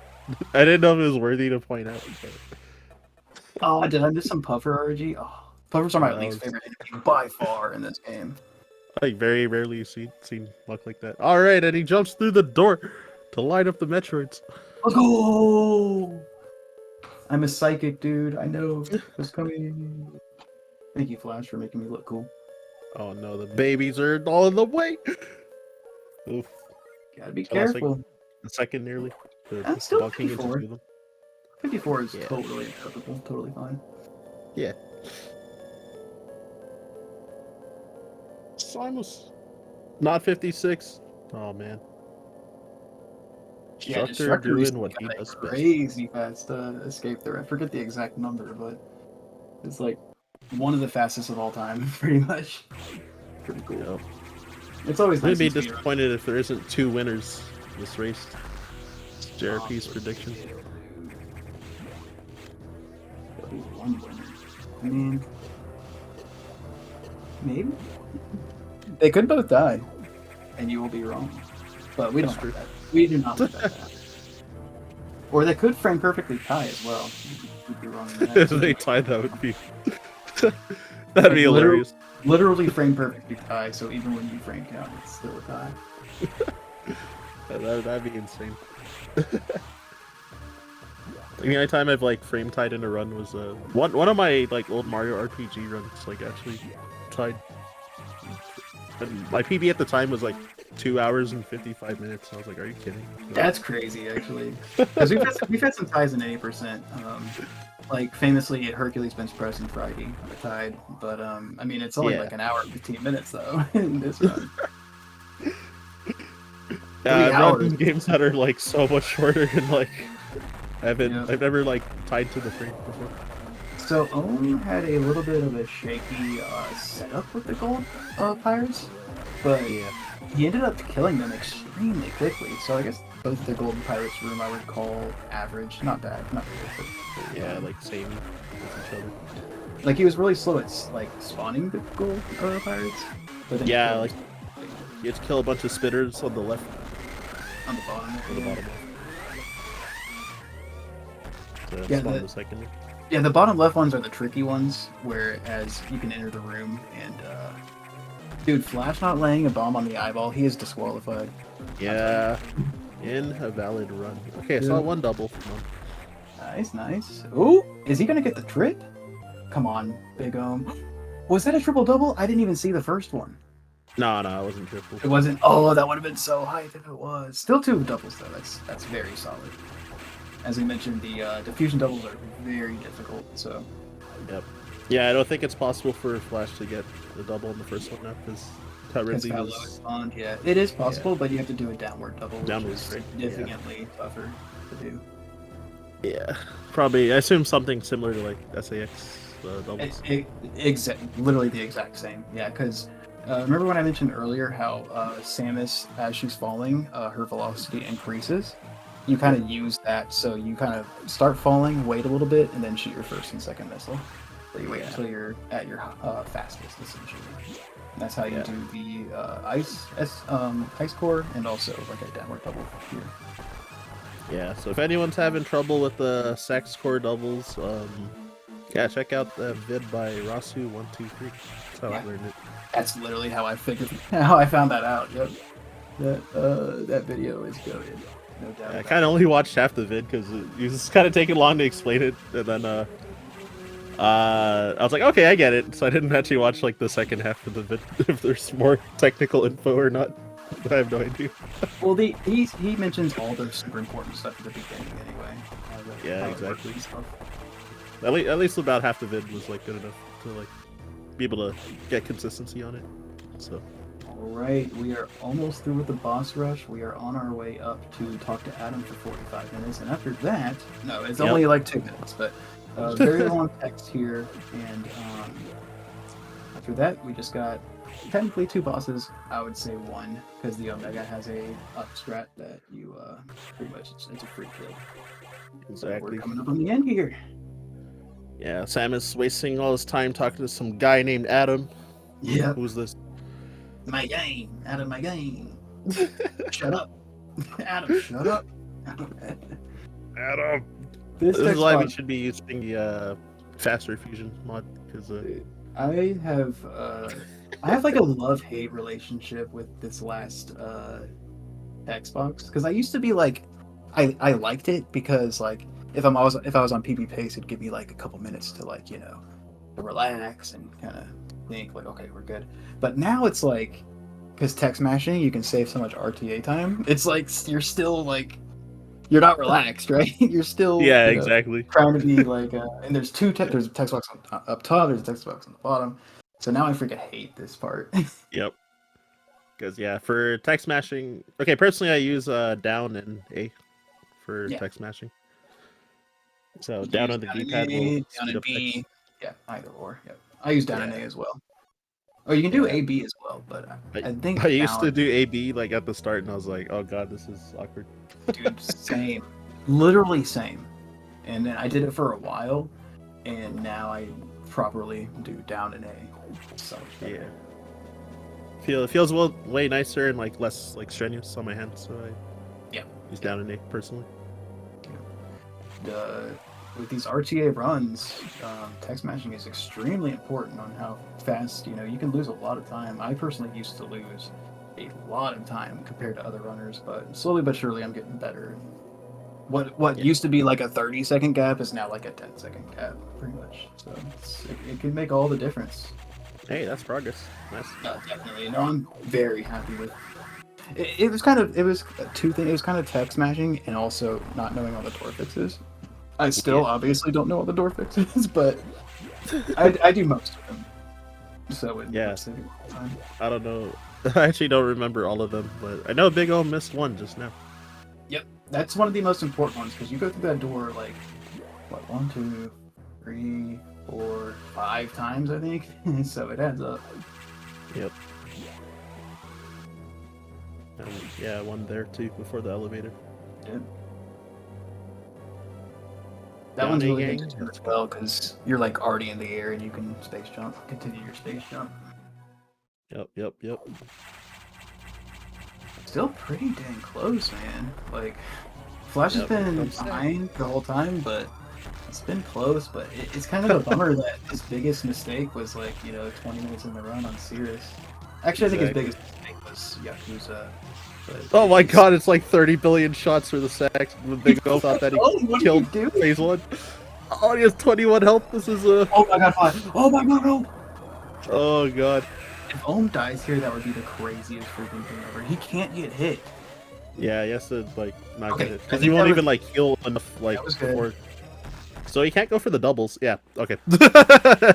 Speaker 1: I didn't know if it was worthy to point out. But...
Speaker 2: Oh, did I miss some Puffer RG? Oh, Puffers are my
Speaker 1: that
Speaker 2: least
Speaker 1: was-
Speaker 2: favorite enemy by far in this game.
Speaker 1: Like very rarely seen luck like that. All right, and he jumps through the door to light up the Metroids.
Speaker 2: Let's go! I'm a psychic, dude. I know what's coming. Thank you, Flash, for making me look cool.
Speaker 1: Oh no, the babies are all in the way. Oof.
Speaker 2: Gotta be
Speaker 1: I lost,
Speaker 2: careful.
Speaker 1: a second nearly.
Speaker 2: That's still
Speaker 1: Walking into
Speaker 2: 54.
Speaker 1: them.
Speaker 2: 54 is
Speaker 1: Yeah.
Speaker 2: totally acceptable, totally fine.
Speaker 1: Yeah. Simus. Not 56. Oh man.
Speaker 2: Yeah,
Speaker 1: Destructor doing
Speaker 2: recently
Speaker 1: what he
Speaker 2: got a
Speaker 1: does best.
Speaker 2: crazy fast escape there. I forget the exact number, but it's like one of the fastest of all time, pretty much. Pretty cool.
Speaker 1: Yep.
Speaker 2: It's always
Speaker 1: I'm
Speaker 2: nice.
Speaker 1: gonna be
Speaker 2: to see
Speaker 1: disappointed if there isn't 2 winners this race. It's JRP's prediction.
Speaker 2: one winner. I mean, maybe they could both die, and you will be wrong. But we don't
Speaker 1: That's
Speaker 2: have
Speaker 1: true.
Speaker 2: that. We do not have that. Or they could frame perfectly tie as well. You'd be wrong. In that
Speaker 1: If
Speaker 2: too.
Speaker 1: they tied, that would be that'd be hilarious.
Speaker 2: Literally frame perfectly tie, so even when you frame count, it's still a tie.
Speaker 1: That'd be insane. The only time I've like frame tied in a run was one of my like old Mario RPG runs, like actually tied. And my PB at the time was like 2 hours and 55 minutes. I was like, "Are you kidding?"
Speaker 2: That's crazy, actually. Because we've had some ties in 80%. Like famously, Hercules Bench Press and Friday are tied, but I mean it's only
Speaker 1: Yeah.
Speaker 2: like an hour and 15 minutes though in this run.
Speaker 1: I've
Speaker 2: hours.
Speaker 1: run games that are like so much shorter and like I've never like tied to the frame before.
Speaker 2: So Owen had a little bit of a shaky setup with the gold pirates, but
Speaker 1: Yeah.
Speaker 2: he ended up killing them extremely quickly. So I guess both the golden pirates room I would call average, not bad, not good. But,
Speaker 1: Yeah, like same with each other.
Speaker 2: like he was really slow at like spawning the gold pirates. But then
Speaker 1: Yeah,
Speaker 2: he
Speaker 1: like you have to kill a bunch of spitters on the left
Speaker 2: on the bottom.
Speaker 1: or the bottom. So
Speaker 2: Yeah,
Speaker 1: spawn
Speaker 2: the-
Speaker 1: the second.
Speaker 2: Yeah, the bottom left ones are the tricky ones, whereas you can enter the room and dude, Flash not laying a bomb on the eyeball, he is disqualified.
Speaker 1: Yeah. Invalid run. Okay, I saw one double from him.
Speaker 2: Nice, nice. Ooh, is he gonna get the trip? Come on, Big Was that a triple double? I didn't even see the first one.
Speaker 1: No, it wasn't triple.
Speaker 2: It wasn't. Oh, that would have been so hype if it was. Still 2 doubles though. That's very solid. As we mentioned, the diffusion doubles are very difficult. So
Speaker 1: Yep. Yeah, I don't think it's possible for Flash to get the double in the first one now because Ridley
Speaker 2: how low
Speaker 1: was.
Speaker 2: it spawned. Yeah, it is possible, but you have to do a downward double, which
Speaker 1: Downward
Speaker 2: is
Speaker 1: straight,
Speaker 2: significantly tougher to do.
Speaker 1: Yeah, probably. I assume something similar to like SAX doubles.
Speaker 2: Literally the exact same. Yeah, because remember when I mentioned earlier how Samus, as she's falling, her velocity increases? You kind of use that, so you kind of start falling, wait a little bit, and then shoot your first and second missile. So you wait until you're at your fastest, essentially. That's how you do the ice core, and also like a downward double here.
Speaker 1: Yeah, so if anyone's having trouble with the sex core doubles, yeah, check out the vid by Rasu123. That's how I learned it.
Speaker 2: That's literally how I found that out. Yep. That video is goated. No doubt.
Speaker 1: Yeah, I kind of only watched half the vid because it was kind of taking long to explain it, and then I was like, okay, I get it. So I didn't actually watch like the second half of the vid if there's more technical info or not. I have no idea.
Speaker 2: Well, he mentions all the super important stuff at the beginning anyway.
Speaker 1: Yeah, exactly. At least about half the vid was like good enough to like be able to get consistency on it. So.
Speaker 2: Alright, we are almost through with the boss rush. We are on our way up to talk to Adam for 45 minutes, and after that, no, it's only like 2 minutes, but very long text here, and after that, we just got technically 2 bosses. I would say 1, because the Omega has a up strat that you pretty much it's a free kill.
Speaker 1: Exactly.
Speaker 2: So we're coming up on the end here.
Speaker 1: Yeah, Samus wasting all his time talking to some guy named Adam.
Speaker 2: Yeah.
Speaker 1: Who's this?
Speaker 2: My game. Out of my game. Shut up. Adam, shut up.
Speaker 1: Adam.
Speaker 2: This
Speaker 1: This is why we
Speaker 2: mod,
Speaker 1: should be using the faster fusion mod because
Speaker 2: I have like a love-hate relationship with this last Xbox because I used to be like I liked it because like if I was on PB Pace it'd give me like a couple minutes to like to relax and kind of think like okay we're good, but now it's like because text mashing you can save so much RTA time, it's like you're still like you're not relaxed, right? You're still
Speaker 1: exactly
Speaker 2: trying to be like and there's there's a text box up top, there's a text box on the bottom, so now I freaking hate this part.
Speaker 1: Yep. Because for text mashing, okay, personally I use down and A for text mashing. So
Speaker 2: You
Speaker 1: down
Speaker 2: use
Speaker 1: on the
Speaker 2: down and
Speaker 1: D-pad
Speaker 2: A,
Speaker 1: will
Speaker 2: down
Speaker 1: speed
Speaker 2: and
Speaker 1: up
Speaker 2: B.
Speaker 1: text.
Speaker 2: Yeah, either or. Yep. I use down and A as well. Oh, you can do A B as well, but I think
Speaker 1: I used to
Speaker 2: down,
Speaker 1: do AB like at the start, and I was like, oh god, this is awkward.
Speaker 2: dude, same, literally same. And then I did it for a while, and now I properly do down and A. So much better.
Speaker 1: Yeah. It feels way nicer and like less like strenuous on my hands, so I use down and A personally.
Speaker 2: With these RTA runs, text mashing is extremely important on how fast, you can lose a lot of time. I personally used to lose a lot of time compared to other runners, but slowly but surely I'm getting better. What used to be like a 30-second gap is now like a 10-second gap, pretty much. So it can make all the difference.
Speaker 1: Hey, that's progress. Nice.
Speaker 2: Definitely. No, I'm very happy with it. It was two things. It was kind of text mashing and also not knowing all the door fixes. I still obviously don't know all the door fixes, but I do most of them. So
Speaker 1: I don't know. I actually don't remember all of them, but I know Big O missed one just now.
Speaker 2: Yep, that's one of the most important ones because you go through that door like what 1, 2, 3, 4, 5 times I think, so it adds up.
Speaker 1: Yep. And one there too before the elevator.
Speaker 2: Yep. That one's really good to do as well because you're like already in the air and you can space jump, continue your space jump.
Speaker 1: Yep.
Speaker 2: Still pretty dang close, man. Like, Flash has been behind the whole time, but it's been close. But it's kind of a bummer that his biggest mistake was like 20 minutes in the run on Cirrus. Actually, I think his biggest mistake was Yakuza.
Speaker 1: Oh my god, it's like 30 billion shots for the sack. The Big O thought that he killed phase 1. Oh, he has 21 health. This is a...
Speaker 2: Oh my god, 5. Oh my god, no!
Speaker 1: Oh god.
Speaker 2: If Ohm dies here, that would be the craziest freaking thing ever. He can't get hit.
Speaker 1: Yeah, he has to like not get hit. Because he won't even like heal enough like before. So he can't go for the doubles. Yeah, okay.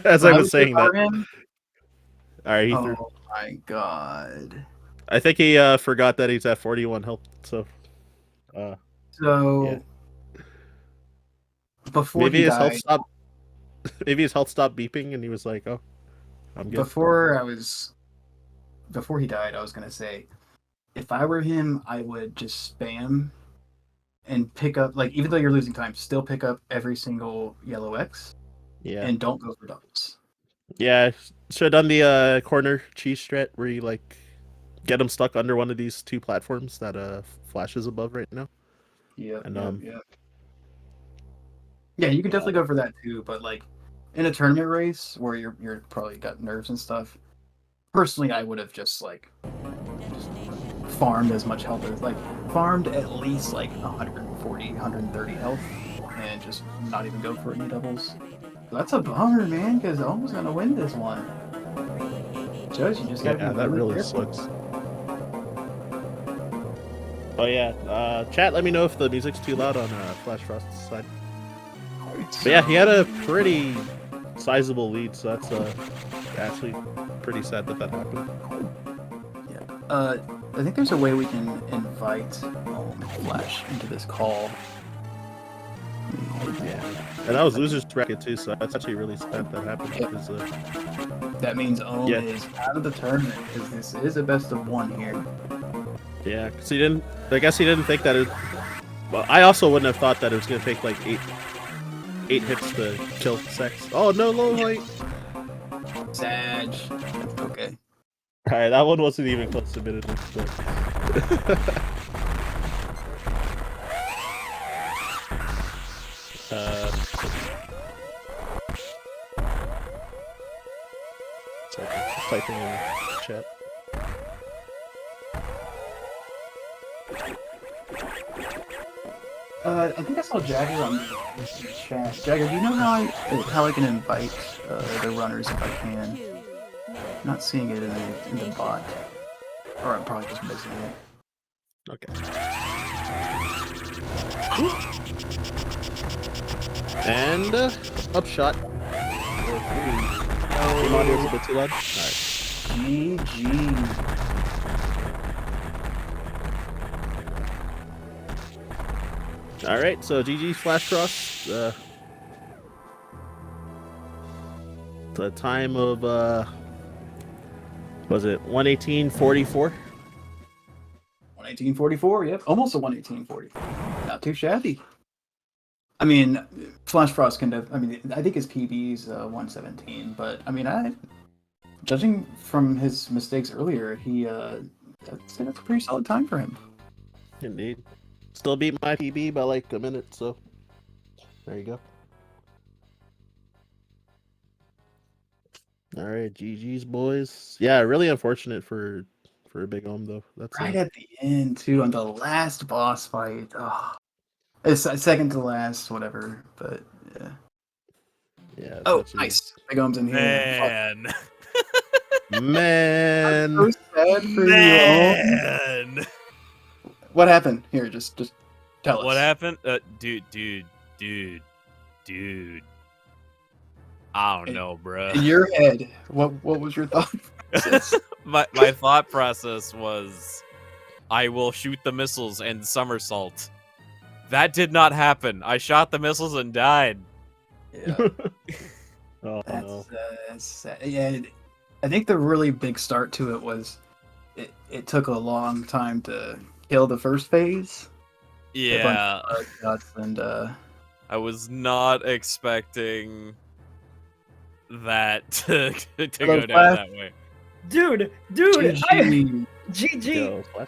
Speaker 1: As I was saying that. Alright, he threw.
Speaker 2: Oh my god.
Speaker 1: I think he forgot that he's at 41 health, so
Speaker 2: before
Speaker 1: maybe
Speaker 2: he
Speaker 1: his
Speaker 2: died,
Speaker 1: health stopped. Maybe his health stopped beeping, and he was like, "Oh, I'm good."
Speaker 2: Before he died, I was gonna say, if I were him, I would just spam and pick up like even though you're losing time, still pick up every single yellow X.
Speaker 1: Yeah.
Speaker 2: And don't go for doubles.
Speaker 1: Yeah, should have done the corner cheese strat where you like get him stuck under one of these 2 platforms that flashes above right now.
Speaker 2: Yeah.
Speaker 1: And
Speaker 2: yeah, you can definitely go for that too, but like in a tournament race where you're probably got nerves and stuff. Personally, I would have just farmed as much health as farmed at least like 140, 130 health, and just not even go for any doubles. That's a bummer, man, because Ohm's gonna win this one. Judge, you just gotta be
Speaker 1: that really
Speaker 2: careful.
Speaker 1: sucks. Oh yeah, chat. Let me know if the music's too loud on Flashfrost's side. But yeah, he had a pretty sizable lead, so that's actually pretty sad that happened.
Speaker 2: Yeah. I think there's a way we can invite Flash into this call.
Speaker 1: Yeah, and that was losers bracket too, so that's actually really sad that happened. Because,
Speaker 2: that means Ohm is out of the tournament because this is a best of 1 here.
Speaker 1: Yeah, because he didn't. I guess he didn't think that it. Well, I also wouldn't have thought that it was gonna take like 8 hits to kill Sex. Oh no, low light.
Speaker 2: Sag. Okay.
Speaker 1: Alright, that one wasn't even close to minute. But... typing in chat.
Speaker 2: I think I saw Jagger on the chat. Jagger, do you know how I can invite the runners if I can? I'm not seeing it in the bot. Or I'm probably just missing it.
Speaker 1: Okay. And upshot. Game audio's a bit too loud. Alright.
Speaker 2: GG.
Speaker 1: Alright, so GG Flashfrost. The time of was it 118.44?
Speaker 2: 118.44, yep. Almost a 118.44. Not too shabby. I mean, Flashfrost can I think his PB's 117, but I mean, judging from his mistakes earlier, that's a pretty solid time for him.
Speaker 1: Indeed. Still beat my PB by like a minute, so there you go. Alright, GG's boys. Yeah, really unfortunate for Big Om though. That's
Speaker 2: right at the end too, on the last boss fight. Oh. It's second to last, whatever, but yeah.
Speaker 1: Yeah.
Speaker 2: Oh, nice. Big Om's in here.
Speaker 3: Man.
Speaker 1: Man.
Speaker 2: I'm so sad for you. What happened? Here, just tell us.
Speaker 3: What happened? Dude. I don't know, bro.
Speaker 2: In your head, what was your thought?
Speaker 3: my thought process was, I will shoot the missiles and somersault. That did not happen. I shot the missiles and died.
Speaker 2: Yeah.
Speaker 1: Oh,
Speaker 2: that's
Speaker 1: no.
Speaker 2: Sad. Yeah, I think the really big start to it was it took a long time to kill the first phase.
Speaker 3: Yeah.
Speaker 2: And
Speaker 3: I was not expecting that to go down that way.
Speaker 4: Dude, GG.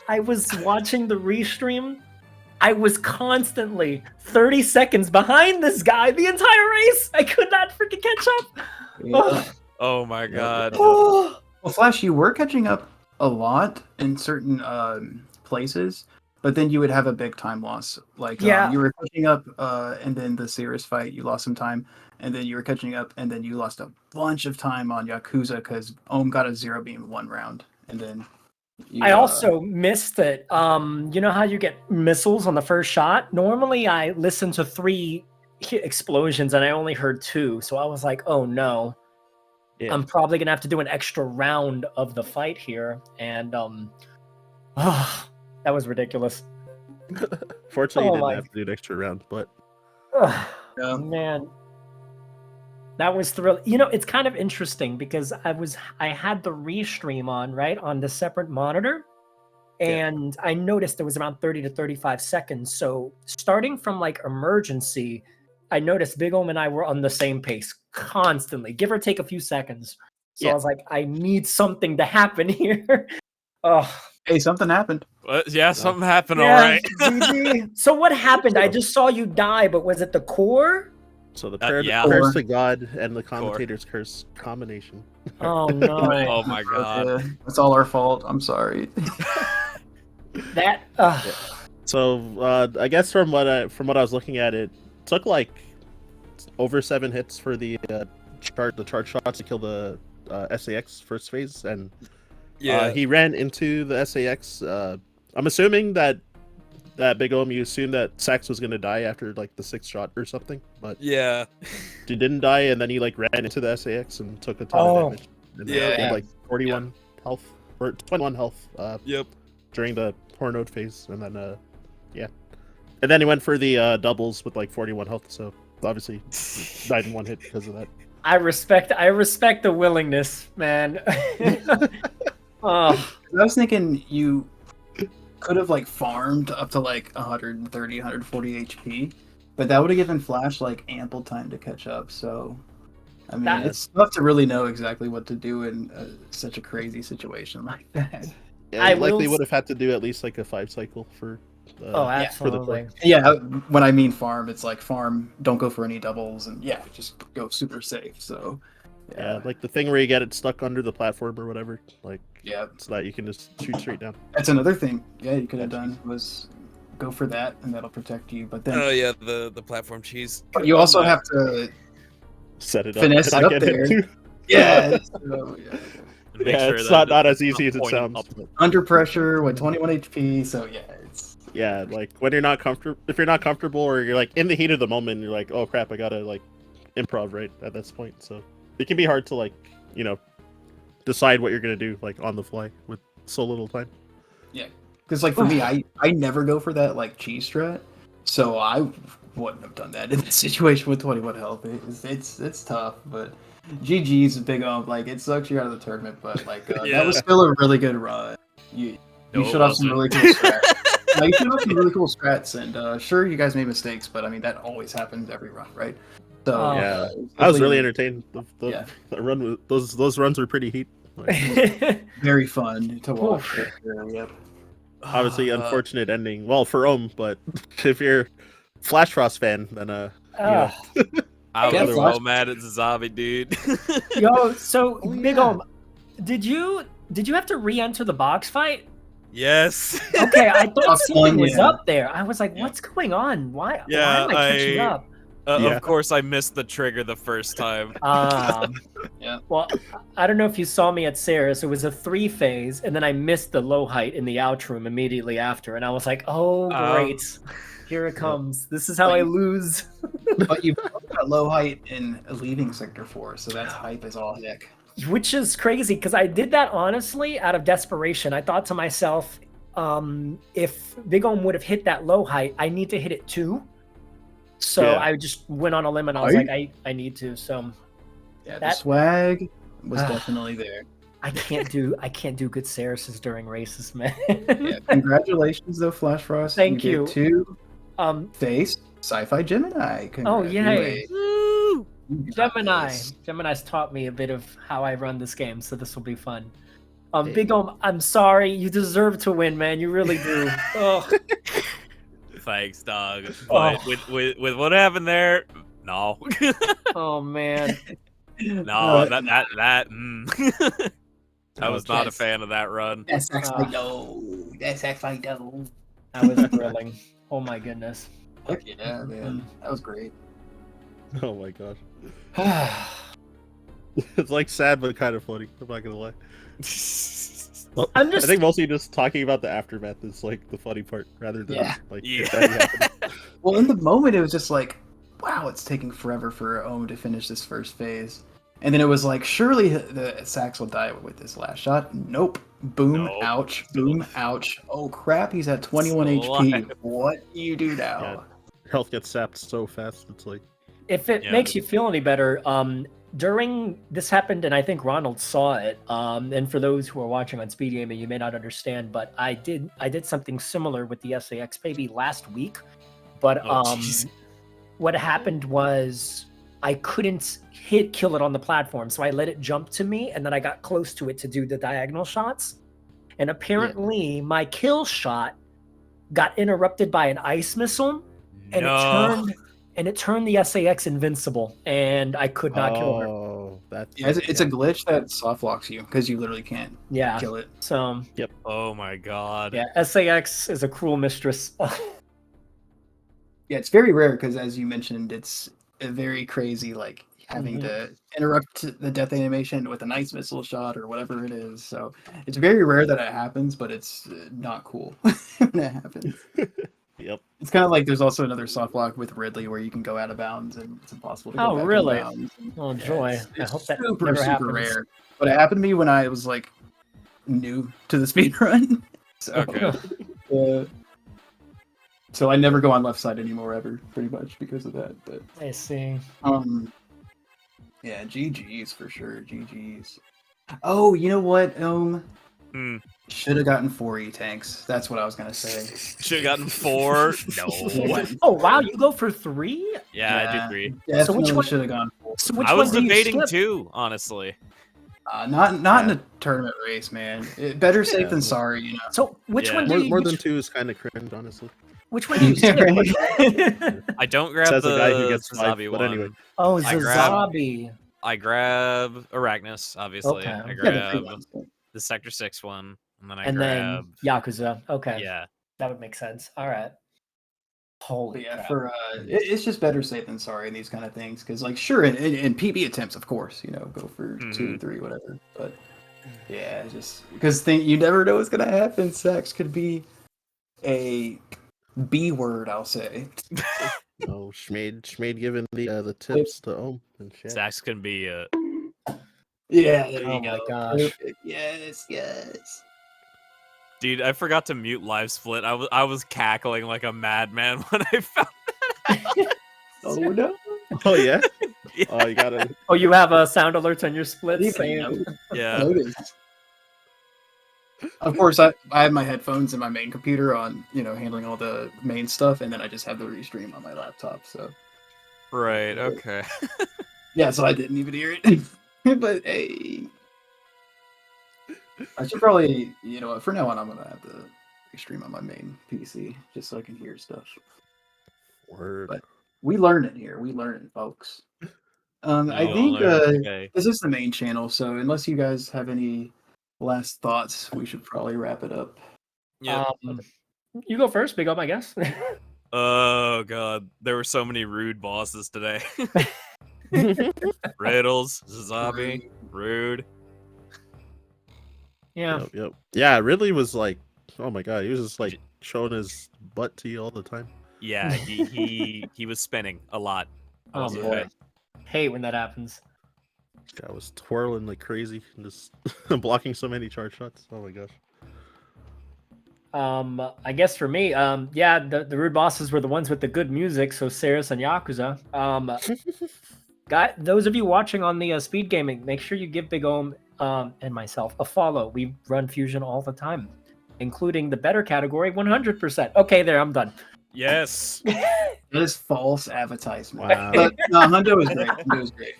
Speaker 4: I was watching the restream. I was constantly 30 seconds behind this guy the entire race. I could not freaking catch up.
Speaker 2: Yeah.
Speaker 3: Oh my god.
Speaker 2: Well, Flash, you were catching up a lot in certain places, but then you would have a big time loss. Like, you were catching up, and then the Cirrus fight, you lost some time, and then you were catching up, and then you lost a bunch of time on Yakuza because Ohm got a 0 beam 1 round, and then
Speaker 4: I also missed it. You know how you get missiles on the first shot? Normally I listen to 3 explosions and I only heard 2. So I was like, oh no. Yeah. I'm probably going to have to do an extra round of the fight here. And that was ridiculous.
Speaker 1: Fortunately, you didn't have to do an extra round, but...
Speaker 4: Oh, man. That was thrilling. You know, it's kind of interesting because I had the restream on, right, on the separate monitor, and I noticed it was around 30 to 35 seconds. So starting from like emergency, I noticed Big Om and I were on the same pace constantly, give or take a few seconds. So I was like, I need something to happen here.
Speaker 2: Hey, something happened.
Speaker 3: Yeah, something happened, all right.
Speaker 4: So what happened? I just saw you die, but was it the core?
Speaker 1: So the curse to God and the commentator's curse combination.
Speaker 4: Oh no!
Speaker 3: Oh my god!
Speaker 2: It's all our fault. I'm sorry.
Speaker 1: So I guess from what I was looking at, it took like over 7 hits for the charge shots to kill the SAX first phase, and he ran into the SAX. I'm assuming that Big Om, you assumed that Sax was gonna die after like the 6th shot or something, but
Speaker 3: yeah,
Speaker 1: he didn't die, and then he like ran into the SAX and took a ton of damage. And had, like 41 health or 21 health. During the poor node phase, and then and then he went for the doubles with like 41 health. So obviously died in 1 hit because of that.
Speaker 4: I respect the willingness, man.
Speaker 2: I was thinking you could have like farmed up to like 130, 140 HP, but that would have given Flash like ample time to catch up. So, I mean,
Speaker 4: That-
Speaker 2: it's tough to really know exactly what to do in such a crazy situation like that.
Speaker 1: Yeah,
Speaker 4: I
Speaker 1: you likely
Speaker 4: will
Speaker 1: would have had to do at least like a 5 cycle for.
Speaker 4: Oh,
Speaker 2: yeah,
Speaker 1: for the
Speaker 4: absolutely.
Speaker 2: Yeah, when I mean farm, it's like farm, don't go for any doubles, and yeah, just go super safe. So,
Speaker 1: Yeah, like the thing where you get it stuck under the platform or whatever, like
Speaker 2: yeah,
Speaker 1: so that you can just shoot straight down.
Speaker 2: that's another thing. Yeah, you could have
Speaker 1: Yeah,
Speaker 2: done was go for that, and that'll protect you. But then,
Speaker 3: Oh yeah, the platform cheese.
Speaker 2: but you also have to
Speaker 1: Set it up.
Speaker 2: finesse
Speaker 1: and
Speaker 2: it
Speaker 1: not
Speaker 2: up
Speaker 1: get hit
Speaker 2: there.
Speaker 1: too.
Speaker 2: Yeah, so, yeah.
Speaker 3: Make
Speaker 1: Yeah,
Speaker 3: sure
Speaker 1: it's
Speaker 3: that
Speaker 1: not as
Speaker 3: it's
Speaker 1: easy as it
Speaker 3: pointing
Speaker 1: sounds.
Speaker 3: up.
Speaker 2: Under pressure with 21 HP. So yeah, it's
Speaker 1: Yeah, like when you're not comfortable, if you're not comfortable, or you're like in the heat of the moment, you're like, oh crap, I gotta like improv right at this point. So it can be hard to like, you know, decide what you're gonna do like on the fly with so little time.
Speaker 2: because like for me, I never go for that like cheese strat, so I wouldn't have done that in this situation with 21 health. It's tough, but GG's a big like it sucks you're out of the tournament, but like
Speaker 3: Yeah.
Speaker 2: that was still a really good run. You
Speaker 3: No, it
Speaker 2: showed off some
Speaker 3: wasn't.
Speaker 2: really cool strats. No, you showed off some really cool strats, and sure, you guys made mistakes, but I mean that always happens every run, right? So
Speaker 4: Oh.
Speaker 1: Yeah,
Speaker 2: it's
Speaker 1: I was
Speaker 2: definitely
Speaker 1: really entertained.
Speaker 2: Yeah.
Speaker 1: The run, those runs were pretty heat. Like,
Speaker 2: very fun to watch. for sure, Yep.
Speaker 1: obviously, unfortunate ending. Well, for but if you're Flashfrost fan, then
Speaker 4: Ah.
Speaker 3: I
Speaker 2: Yeah,
Speaker 3: was
Speaker 2: Flash-
Speaker 3: so mad at Zazabi, dude.
Speaker 4: Yo, so
Speaker 1: Oh,
Speaker 4: Big
Speaker 1: yeah.
Speaker 4: Om, did you have to re-enter the box fight?
Speaker 3: Yes.
Speaker 4: Okay, I thought
Speaker 2: Box
Speaker 4: something
Speaker 2: one,
Speaker 4: was
Speaker 2: yeah.
Speaker 4: up there. I was like,
Speaker 2: Yeah.
Speaker 4: what's going on? Why
Speaker 3: Yeah,
Speaker 4: am I catching
Speaker 3: I-
Speaker 4: up?
Speaker 1: Yeah.
Speaker 3: Of course, I missed the trigger the first time.
Speaker 2: Yeah.
Speaker 4: Well, I don't know if you saw me at Sarah's. It was a 3-phase, and then I missed the low height in the out room immediately after, and I was like, "Oh, great, here it comes. This is how I lose."
Speaker 2: But you've got low height in leaving Sector 4, so that's hype as all heck.
Speaker 4: Which is crazy because I did that honestly out of desperation. I thought to myself, if Big Om would have hit that low height, I need to hit it too. So
Speaker 1: Yeah.
Speaker 4: I just went on a limb and I was
Speaker 2: Right?
Speaker 4: like, I need to. So
Speaker 2: Yeah, the
Speaker 4: That-
Speaker 2: swag was definitely there.
Speaker 4: I can't do good Saracens during races, man.
Speaker 2: Yeah, congratulations though, Flashfrost.
Speaker 4: Thank you.
Speaker 2: Get to
Speaker 4: um,
Speaker 2: face Sci-Fi Gemini.
Speaker 4: Oh, yay.
Speaker 2: Congratulations.
Speaker 3: Woo!
Speaker 2: You got
Speaker 4: Gemini.
Speaker 2: this.
Speaker 4: Gemini's taught me a bit of how I run this game, so this will be fun.
Speaker 2: Hey.
Speaker 4: Big Om, I'm sorry. You deserve to win, man. You really do. Oh,
Speaker 3: Thanks, dog. But
Speaker 4: Oh.
Speaker 3: with what happened there, no,
Speaker 4: oh man.
Speaker 3: no, that. I was not a
Speaker 2: Yes.
Speaker 3: fan of that run.
Speaker 2: That's
Speaker 4: Ah.
Speaker 2: no. That's actually no.
Speaker 4: That was thrilling. Oh my goodness.
Speaker 2: Heck yeah, man. That was great.
Speaker 1: Oh my gosh, it's like sad but kind of funny. I'm not gonna lie.
Speaker 4: I'm
Speaker 1: I
Speaker 4: just
Speaker 1: think mostly just talking about the aftermath is like the funny part, rather than
Speaker 2: Yeah.
Speaker 1: like
Speaker 3: Yeah.
Speaker 1: that happened.
Speaker 2: Well, in the moment, it was just like, wow, it's taking forever for Ohm to finish this first phase. And then it was like, surely the Sax will die with this last shot. Nope. Boom,
Speaker 3: Nope.
Speaker 2: ouch, boom, ouch. Oh crap, he's at 21 HP.
Speaker 3: Alive.
Speaker 2: What do you do now?
Speaker 1: Yeah. Your health gets sapped so fast. It's like
Speaker 4: if it
Speaker 3: Yeah.
Speaker 4: makes you feel any better, during this happened, and I think Ronald saw it. And for those who are watching on Speedgaming, you may not understand, but I did something similar with the SAX maybe last week. But
Speaker 3: Oh, jeez.
Speaker 4: what happened was I couldn't kill it on the platform, so I let it jump to me, and then I got close to it to do the diagonal shots. And apparently, my kill shot got interrupted by an ice missile, and
Speaker 3: No.
Speaker 4: it turned the SAX invincible, and I could not kill her.
Speaker 1: oh, that's
Speaker 2: Yeah, it's a glitch that soft locks you because you literally can't
Speaker 4: Yeah.
Speaker 2: kill it.
Speaker 4: So
Speaker 3: Oh my god.
Speaker 4: yeah, SAX is a cruel mistress.
Speaker 2: Yeah, it's very rare because, as you mentioned, it's a very crazy, like having to interrupt the death animation with an ice missile shot or whatever it is. So it's very rare that it happens, but it's not cool when it happens.
Speaker 1: Yep.
Speaker 2: It's kind of like there's also another soft lock with Ridley where you can go out of bounds and it's impossible to go
Speaker 4: Oh,
Speaker 2: back in
Speaker 4: really?
Speaker 2: bounds.
Speaker 4: Oh
Speaker 2: Yeah,
Speaker 4: joy!
Speaker 2: it's
Speaker 4: I hope that
Speaker 2: super,
Speaker 4: never
Speaker 2: super
Speaker 4: happens.
Speaker 2: rare. But it happened to me when I was like new to the speed run. So,
Speaker 3: Okay.
Speaker 2: so I never go on left side anymore ever, pretty much because of that. But
Speaker 4: I see.
Speaker 2: yeah, GG's for sure. GG's. Oh, you know what? Should have gotten 4 E-tanks. That's what I was gonna say.
Speaker 3: Should have gotten 4. No.
Speaker 4: Oh wow, you go for 3?
Speaker 3: Yeah, I do 3.
Speaker 2: Definitely
Speaker 4: So which one-
Speaker 2: should have gone 4.
Speaker 4: So which
Speaker 3: I was
Speaker 4: one do you
Speaker 3: debating
Speaker 4: skip?
Speaker 3: 2, honestly.
Speaker 2: Not in a tournament race, man. Better safe than sorry, you know.
Speaker 4: So which
Speaker 3: Yeah.
Speaker 4: one do you
Speaker 1: More than 2 is kind of cringe, honestly.
Speaker 4: Which one do you skip?
Speaker 3: I don't grab
Speaker 1: Says
Speaker 3: the
Speaker 1: the guy who gets 5,
Speaker 3: Zazabi
Speaker 1: but
Speaker 3: one.
Speaker 1: anyway.
Speaker 4: Oh,
Speaker 3: I grab-
Speaker 4: Zazabi.
Speaker 3: I grab Arachnus, obviously.
Speaker 4: Okay.
Speaker 3: I
Speaker 2: Yeah,
Speaker 3: grab
Speaker 2: the free ones.
Speaker 3: the Sector 6 one, and then I
Speaker 4: And
Speaker 3: grab.
Speaker 4: then Yakuza. Okay.
Speaker 3: Yeah.
Speaker 4: That would make sense. All right.
Speaker 2: But
Speaker 4: Holy
Speaker 2: yeah,
Speaker 4: crap.
Speaker 2: it's just better safe than sorry in these kind of things. Because, like, sure, in PB attempts, of course, you know, go for 2 or 3, whatever. But yeah, just because you never know what's gonna happen. Sex could be a B word, I'll say.
Speaker 1: Oh, Schmade giving the tips to Ohm and shit.
Speaker 3: Sax can be
Speaker 2: Yeah, there
Speaker 4: Oh
Speaker 2: you
Speaker 4: my
Speaker 2: go.
Speaker 4: gosh.
Speaker 2: Perfect. Yes, yes.
Speaker 3: Dude, I forgot to mute live split. I was cackling like a madman when I found
Speaker 2: Oh no.
Speaker 1: Oh yeah.
Speaker 3: Yeah.
Speaker 1: Oh, you gotta.
Speaker 4: Oh, you have sound alerts on your splits saying.
Speaker 3: Yeah.
Speaker 2: Notice. Of course, I have my headphones and my main computer on, you know, handling all the main stuff, and then I just have the restream on my laptop. So
Speaker 3: Right, okay.
Speaker 2: yeah, so I didn't even hear it. But hey, I should probably, you know, for now on, I'm gonna have to restream on my main PC just so I can hear stuff.
Speaker 1: Word.
Speaker 2: But we learn it here. We learn it, folks. I
Speaker 3: We'll
Speaker 2: think
Speaker 3: learn today.
Speaker 2: this is the main channel, so unless you guys have any last thoughts, we should probably wrap it up.
Speaker 3: Yeah.
Speaker 4: You go first, Big Up, I guess.
Speaker 3: Oh god, there were so many rude bosses today. Riddles, Zazabi, rude.
Speaker 4: Yeah.
Speaker 1: Yep. Yeah, it really was like, oh my god, he was just like showing his butt to you all the time.
Speaker 3: Yeah, he was spinning a lot. I
Speaker 4: Oh
Speaker 3: wasn't a
Speaker 4: boy.
Speaker 3: fan.
Speaker 4: Hate when that happens.
Speaker 1: I was twirling like crazy and just blocking so many charge shots. Oh my gosh.
Speaker 4: I guess for me, yeah, the rude bosses were the ones with the good music, so Ceres and Yakuza. Those of you watching on the Speed Gaming, make sure you give Big Ohm and myself a follow. We run Fusion all the time, including the better category, 100%. Okay, there, I'm done.
Speaker 3: Yes.
Speaker 2: That is false advertisement.
Speaker 1: Wow.
Speaker 2: But no, Hundo is great. Hundo is great.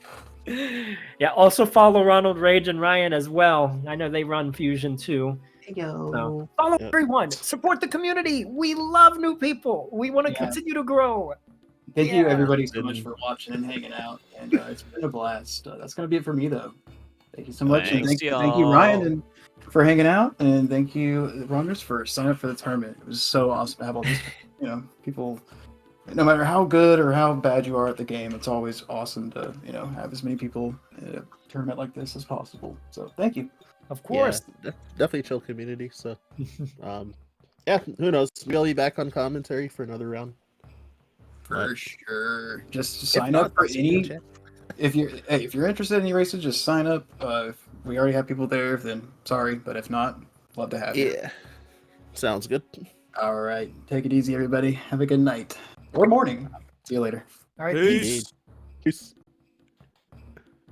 Speaker 4: Yeah, also follow Ronald, Rage, and Ryan as well. I know they run Fusion too. So follow everyone. Support the community. We love new people. We want to continue to grow.
Speaker 2: Thank you, everybody, so much for watching and hanging out. And it's been a blast. That's going to be it for me, though. Thank you so much.
Speaker 3: Thanks,
Speaker 2: and thank you,
Speaker 3: y'all.
Speaker 2: Ryan, for hanging out. And thank you, Runners, for signing up for the tournament. It was so awesome to have all these, you know, people. No matter how good or how bad you are at the game, it's always awesome to, you know, have as many people in a tournament like this as possible. So thank you.
Speaker 4: Of course.
Speaker 1: Yeah, definitely chill community. So, yeah, who knows? We'll be back on commentary for another round.
Speaker 2: For sure. Just
Speaker 1: If
Speaker 2: sign
Speaker 1: not,
Speaker 2: up for
Speaker 1: I'll see you in
Speaker 2: any.
Speaker 1: chat.
Speaker 2: If you're interested in any races, just sign up. If we already have people there, then sorry, but if not, love to have you.
Speaker 1: Yeah, sounds good.
Speaker 2: All right, take it easy, everybody. Have a good night or morning. See you later.
Speaker 4: All right.
Speaker 3: Peace.
Speaker 1: Peace.